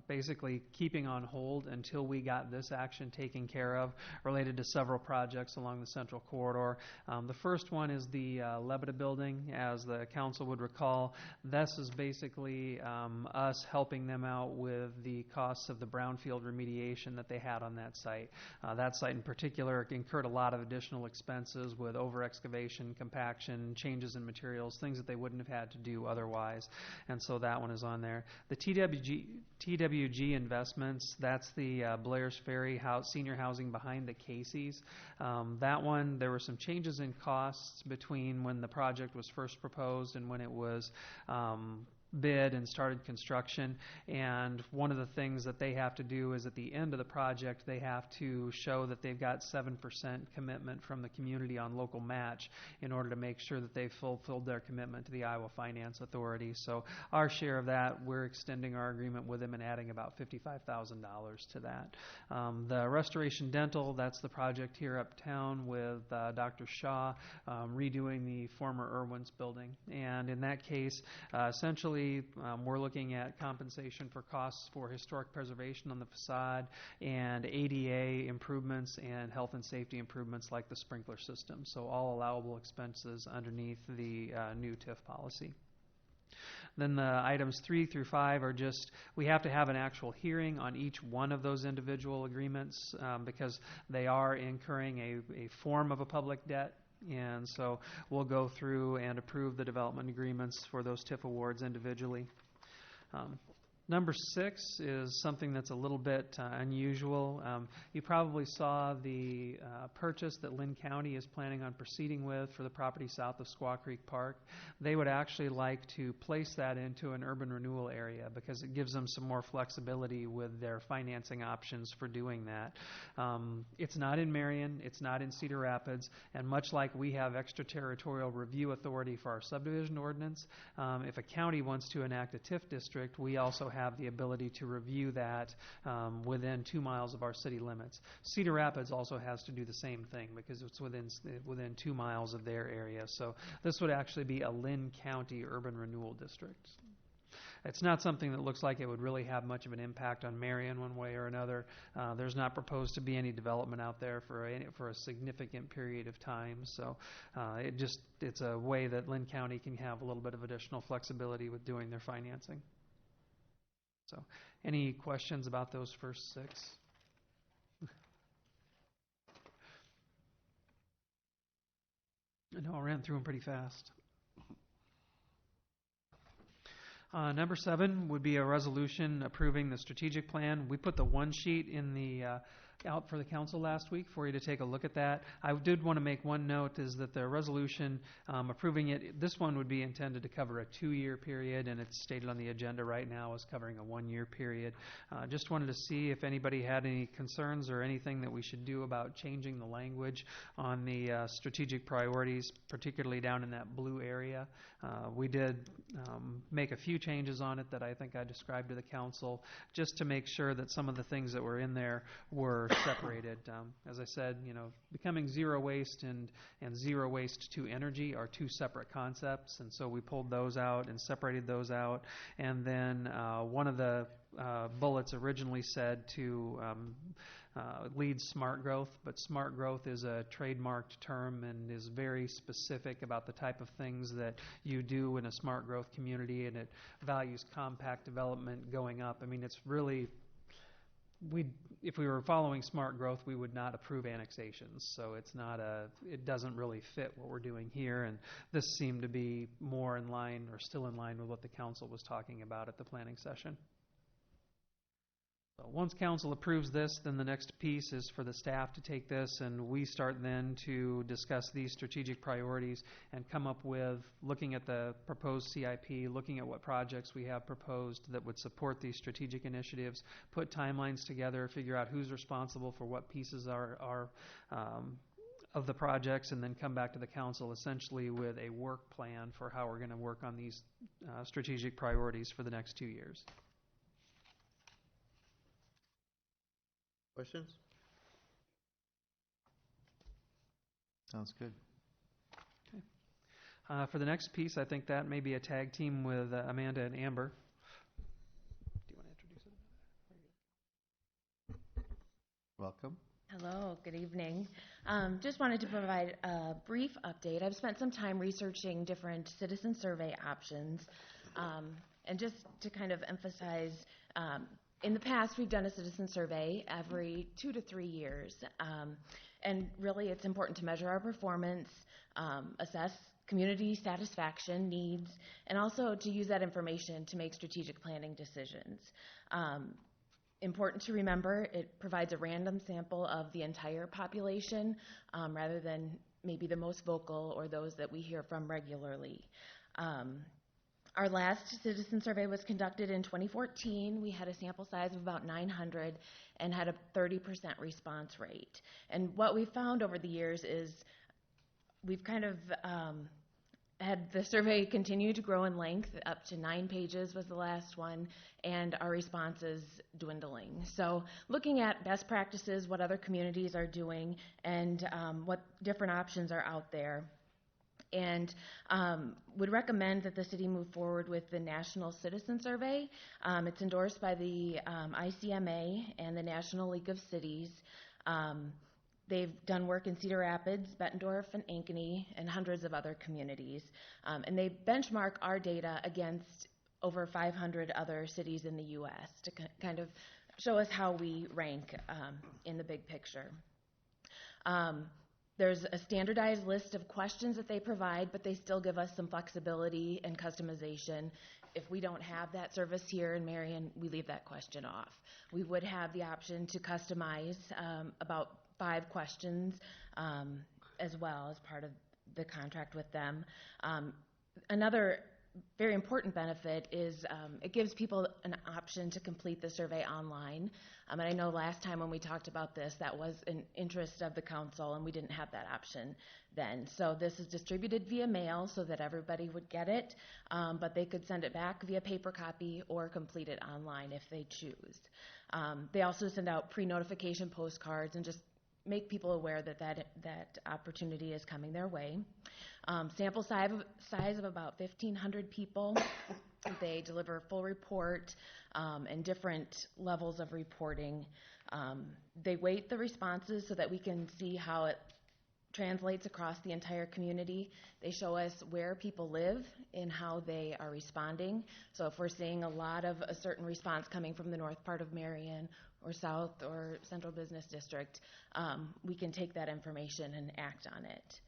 basically keeping on hold until we got this action taken care of related to several projects along the Central Corridor. The first one is the Lebeda building. As the council would recall, this is basically us helping them out with the costs of the brownfield remediation that they had on that site. That site in particular incurred a lot of additional expenses with over-excavation, compaction, changes in materials, things that they wouldn't have had to do otherwise, and so that one is on there. The TWG investments, that's the Blair's Ferry senior housing behind the Casey's. That one, there were some changes in costs between when the project was first proposed and when it was bid and started construction. And one of the things that they have to do is at the end of the project, they have to show that they've got 7% commitment from the community on local match in order to make sure that they've fulfilled their commitment to the Iowa Finance Authority. So our share of that, we're extending our agreement with them and adding about $55,000 to that. The Restoration Dental, that's the project here uptown with Dr. Shaw, redoing the former Irwin's building. And in that case, essentially, we're looking at compensation for costs for historic preservation on the facade and ADA improvements and health and safety improvements like the sprinkler system. So all allowable expenses underneath the new TIF policy. Then the items 3 through 5 are just, we have to have an actual hearing on each one of those individual agreements because they are incurring a form of a public debt. And so we'll go through and approve the development agreements for those TIF awards individually. Number 6 is something that's a little bit unusual. You probably saw the purchase that Lynn County is planning on proceeding with for the property south of Squaw Creek Park. They would actually like to place that into an urban renewal area because it gives them some more flexibility with their financing options for doing that. It's not in Marion, it's not in Cedar Rapids, and much like we have extraterritorial review authority for our subdivision ordinance, if a county wants to enact a TIF district, we also have the ability to review that within 2 miles of our city limits. Cedar Rapids also has to do the same thing because it's within 2 miles of their area. So this would actually be a Lynn County urban renewal district. It's not something that looks like it would really have much of an impact on Marion one way or another. There's not proposed to be any development out there for a significant period of time. So it's a way that Lynn County can have a little bit of additional flexibility with doing their financing. So any questions about those first 6? I know I ran through them pretty fast. Number 7 would be a resolution approving the strategic plan. We put the one sheet in the out for the council last week for you to take a look at that. I did want to make one note is that the resolution approving it, this one would be intended to cover a 2-year period, and it's stated on the agenda right now as covering a 1-year period. Just wanted to see if anybody had any concerns or anything that we should do about changing the language on the strategic priorities, particularly down in that blue area. We did make a few changes on it that I think I described to the council just to make sure that some of the things that were in there were separated. As I said, becoming zero waste and zero waste to energy are 2 separate concepts, and so we pulled those out and separated those out. And then one of the bullets originally said to lead smart growth, but smart growth is a trademarked term and is very specific about the type of things that you do in a smart growth community, and it values compact development going up. I mean, it's really, if we were following smart growth, we would not approve annexations. So it doesn't really fit what we're doing here, and this seemed to be more in line or still in line with what the council was talking about at the planning session. So once council approves this, then the next piece is for the staff to take this, and we start then to discuss these strategic priorities and come up with, looking at the proposed CIP, looking at what projects we have proposed that would support these strategic initiatives, put timelines together, figure out who's responsible for what pieces are of the projects, and then come back to the council essentially with a work plan for how we're going to work on these strategic priorities for the next 2 years. Questions? Sounds good. Okay. For the next piece, I think that may be a tag team with Amanda and Amber. Do you want to introduce it? Welcome. Hello, good evening. Just wanted to provide a brief update. I've spent some time researching different citizen survey options, and just to kind of emphasize, in the past, we've done a citizen survey every 2 to 3 years, and really it's important to measure our performance, assess community satisfaction, needs, and also to use that information to make strategic planning decisions. Important to remember, it provides a random sample of the entire population rather than maybe the most vocal or those that we hear from regularly. Our last citizen survey was conducted in 2014. We had a sample size of about 900 and had a 30% response rate. And what we found over the years is we've kind of had the survey continue to grow in length. Up to 9 pages was the last one, and our response is dwindling. So looking at best practices, what other communities are doing, and what different options are out there, and would recommend that the city move forward with the National Citizen Survey. It's endorsed by the ICMA and the National League of Cities. They've done work in Cedar Rapids, Bettendorf, and Ankeny, and hundreds of other communities. And they benchmark our data against over 500 other cities in the U.S. to kind of show us how we rank in the big picture. There's a standardized list of questions that they provide, but they still give us some flexibility and customization. If we don't have that service here in Marion, we leave that question off. We would have the option to customize about 5 questions as well as part of the contract with them. Another very important benefit is it gives people an option to complete the survey online. And I know last time when we talked about this, that was an interest of the council, and we didn't have that option then. So this is distributed via mail so that everybody would get it, but they could send it back via paper copy or complete it online if they choose. They also send out pre-notification postcards and just make people aware that that opportunity is coming their way. Sample size of about 1,500 people. They deliver a full report and different levels of reporting. They weight the responses so that we can see how it translates across the entire community. They show us where people live and how they are responding. So if we're seeing a lot of a certain response coming from the north part of Marion or south or central business district, we can take that information and act on it.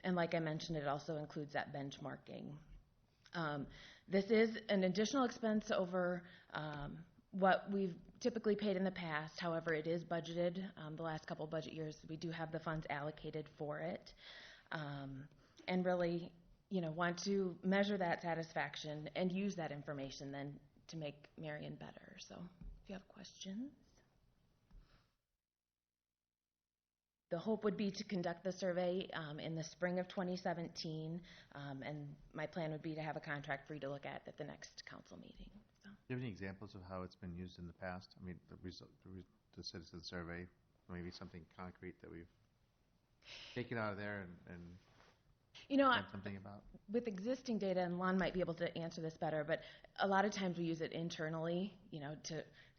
And like I mentioned, it also includes that benchmarking. This is an additional expense over what we've typically paid in the past. However, it is budgeted. The last couple budget years, we do have the funds allocated for it. And really, want to measure that satisfaction and use that information then to make Marion better. So if you have questions. The hope would be to conduct the survey in the spring of 2017, and my plan would be to have a contract for you to look at the next council meeting. So. Do you have any examples of how it's been used in the past? I mean, the citizen survey, maybe something concrete that we've taken out of there and done something about? With existing data, and Lon might be able to answer this better, but a lot of times we use it internally,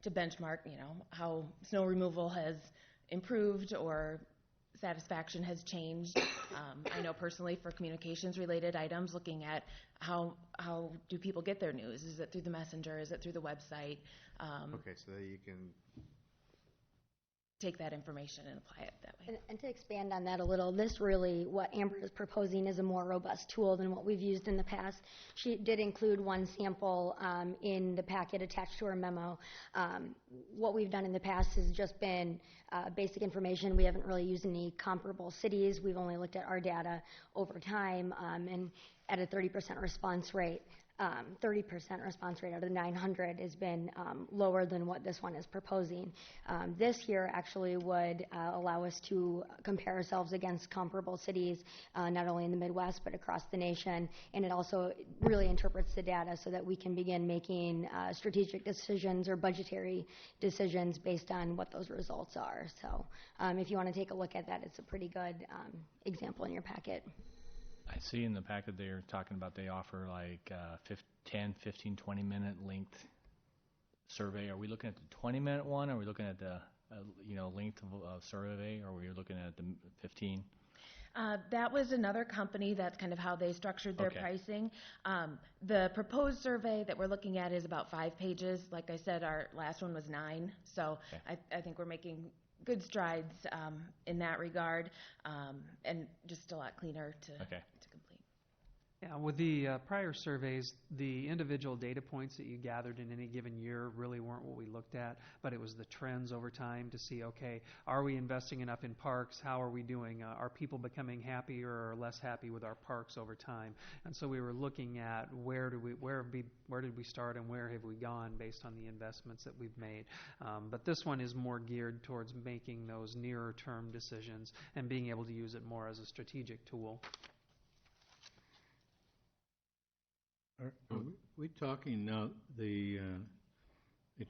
to benchmark, how snow removal has improved or satisfaction has changed. I know personally for communications-related items, looking at how do people get their news? Is it through the messenger? Is it through the website? Okay, so that you can take that information and apply it that way. And to expand on that a little, this really, what Amber is proposing is a more robust tool than what we've used in the past. She did include one sample in the packet attached to her memo. What we've done in the past has just been basic information. We haven't really used any comparable cities. We've only looked at our data over time and at a 30% response rate. 30% response rate out of the 900 has been lower than what this one is proposing. This here actually would allow us to compare ourselves against comparable cities, not only in the Midwest, but across the nation. And it also really interprets the data so that we can begin making strategic decisions or budgetary decisions based on what those results are. So if you want to take a look at that, it's a pretty good example in your packet. I see in the packet they're talking about they offer like 10, 15, 20-minute length survey. Are we looking at the 20-minute one? Are we looking at the length of survey? Or are we looking at the 15? That was another company. That's kind of how they structured their pricing. The proposed survey that we're looking at is about 5 pages. Like I said, our last one was 9. So I think we're making good strides in that regard, and just a lot cleaner to complete. Yeah, with the prior surveys, the individual data points that you gathered in any given year really weren't what we looked at, but it was the trends over time to see, okay, are we investing enough in parks? How are we doing? Are people becoming happier or less happy with our parks over time? And so we were looking at where did we start and where have we gone based on the investments that we've made. But this one is more geared towards making those nearer term decisions and being able to use it more as a strategic tool. Are we talking now, they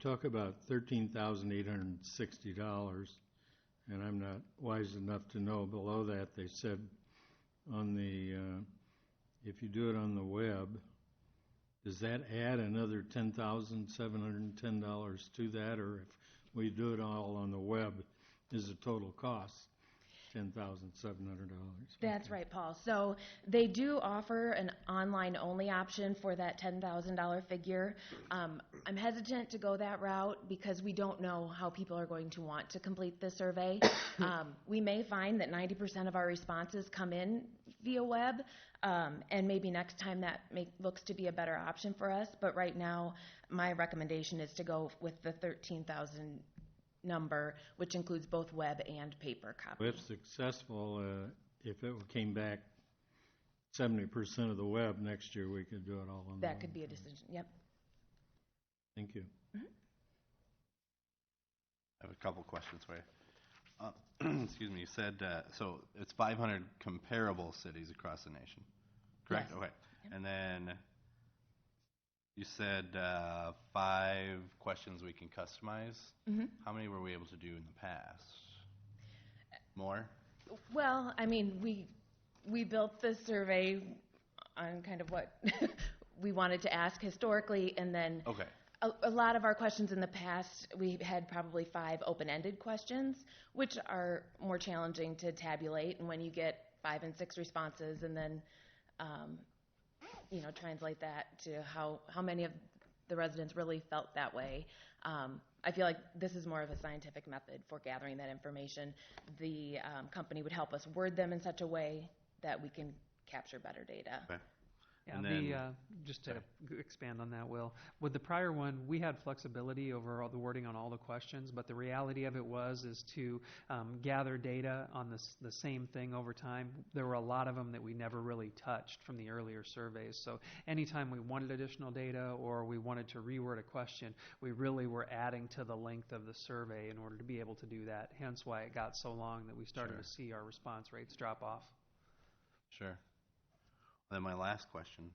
talk about $13,860, and I'm not wise enough to know. Below that, they said on the, if you do it on the web, does that add another $10,710 to that, or if we do it all on the web, is the total cost $10,700? That's right, Paul. So they do offer an online-only option for that $10,000 figure. I'm hesitant to go that route because we don't know how people are going to want to complete the survey. We may find that 90% of our responses come in via web, and maybe next time that looks to be a better option for us. But right now, my recommendation is to go with the 13,000 number, which includes both web and paper copies. If successful, if it came back 70% of the web next year, we could do it all on the That web. could be a decision, yep. Thank you. I have a couple questions for you. Excuse me, you said, so it's 500 comparable cities across the nation, correct? Yes. Okay. Yep. And then you said 5 questions we can customize. Mm-hmm. How many were we able to do in the past? More? Well, I mean, we built the survey on kind of what we wanted to ask historically, and then Okay. a lot of our questions in the past, we had probably 5 open-ended questions, which are more challenging to tabulate. And when you get 5 and 6 responses, and then translate that to how many of the residents really felt that way. I feel like this is more of a scientific method for gathering that information. The company would help us word them in such a way that we can capture better data. Okay. Yeah, And then, just to expand on that, Will, with the prior one, we had flexibility over all the wording on all the questions, but the reality of it is to gather data on the same thing over time. There were a lot of them that we never really touched from the earlier surveys. So anytime we wanted additional data or we wanted to reword a question, we really were adding to the length of the survey in order to be able to do that. Hence why it got so long that we started to see our response rates drop off. Sure. Then my last question.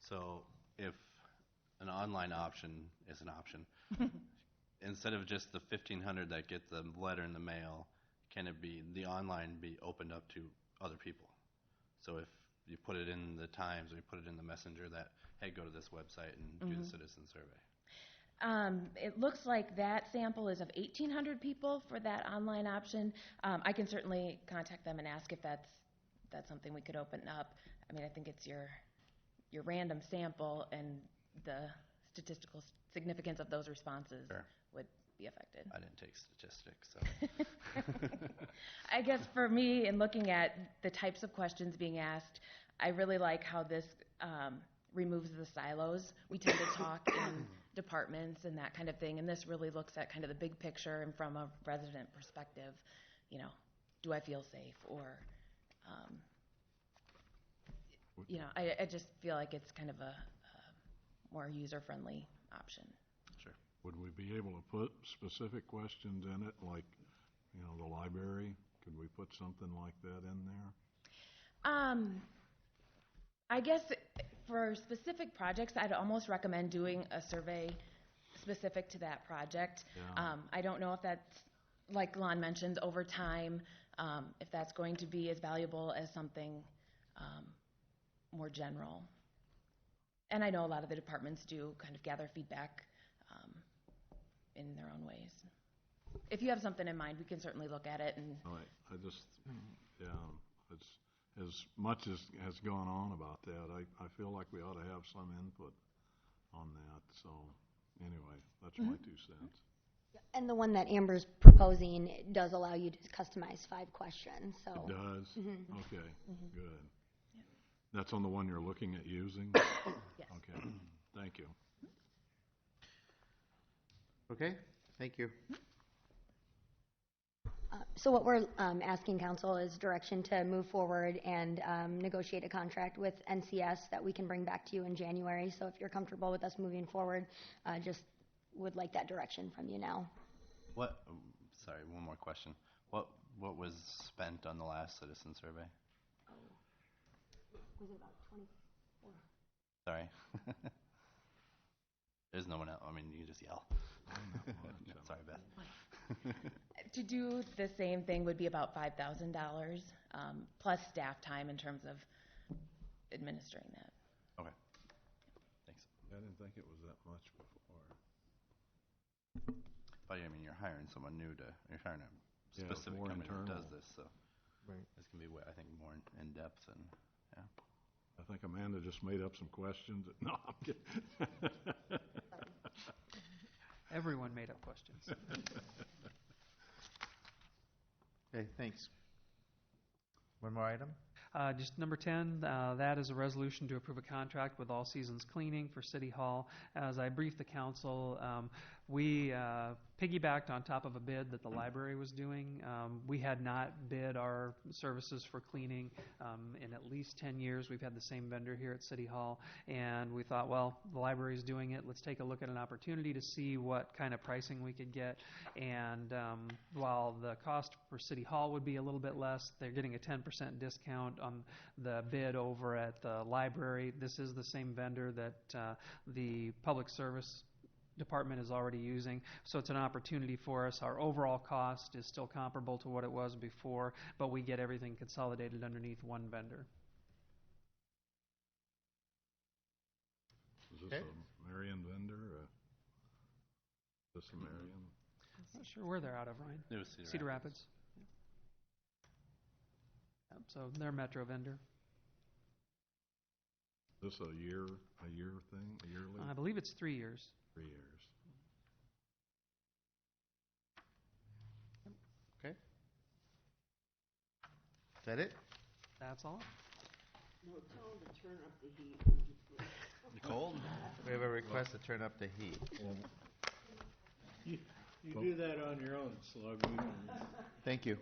So if an online option is an option, instead of just the 1,500 that get the letter in the mail, can it be, the online be opened up to other people? So if you put it in the Times or you put it in the Messenger that, hey, go to this website and do the citizen survey. It looks like that sample is of 1,800 people for that online option. I can certainly contact them and ask if that's something we could open up. I mean, I think it's your random sample, and the statistical significance of those responses would be affected. I didn't take statistics, so. I guess for me, in looking at the types of questions being asked, I really like how this removes the silos. We tend to talk in departments and that kind of thing, and this really looks at kind of the big picture and from a resident perspective, do I feel safe, or I just feel like it's kind of a more user-friendly option. Sure. Would we be able to put specific questions in it, like, the library? Could we put something like that in there? I guess for specific projects, I'd almost recommend doing a survey specific to that project. Yeah. I don't know if that's, like Lon mentioned, over time, if that's going to be as valuable as something more general. And I know a lot of the departments do kind of gather feedback in their own ways. If you have something in mind, we can certainly look at it. And I just, it's, as much as has gone on about that, I feel like we ought to have some input on that. So anyway, that's my 2 cents. And the one that Amber's proposing does allow you to customize 5 questions. So it does? Mm-hmm. Okay, good. That's on the one you're looking at using? Yes. Okay, thank you. Okay, thank you. So what we're asking council is direction to move forward and negotiate a contract with NCS that we can bring back to you in January. So if you're comfortable with us moving forward, just would like that direction from you now. What, sorry, one more question. What was spent on the last citizen survey? Was it about 24? Sorry. There's no one else. I mean, you can just yell. Sorry, Beth. To do the same thing would be about $5,000 plus staff time in terms of administering that. Okay. Thanks. I didn't think it was that much before. But I mean, you're hiring someone new you're hiring a Yeah, it's specific more company that internal. does this, so. Right. This can be, I think, more in depth and, yeah. I think Amanda just made up some questions. No, I'm kidding. Everyone made up questions. Okay, thanks. One more item? Just number 10, that is a resolution to approve a contract with All Seasons Cleaning for City Hall. As I briefed the council, we piggybacked on top of a bid that the library was doing. We had not bid our services for cleaning in at least 10 years. We've had the same vendor here at City Hall, and we thought, well, the library's doing it. Let's take a look at an opportunity to see what kind of pricing we could get. And while the cost for City Hall would be a little bit less, they're getting a 10% discount on the bid over at the library. This is the same vendor that the public service department is already using, so it's an opportunity for us. Our overall cost is still comparable to what it was before, but we get everything consolidated underneath one vendor. Is this a Marion vendor? Is this a Marion? Not sure where they're out of, Ryan. It was Cedar Rapids. Yep, so they're a Metro vendor. Is this a year thing, a yearly? I believe it's 3 years. 3 years. Okay. Is that it? That's all. No, tell them to turn up the heat. Cold? We have a request to turn up the heat. You do that on your own, Slug. Thank you.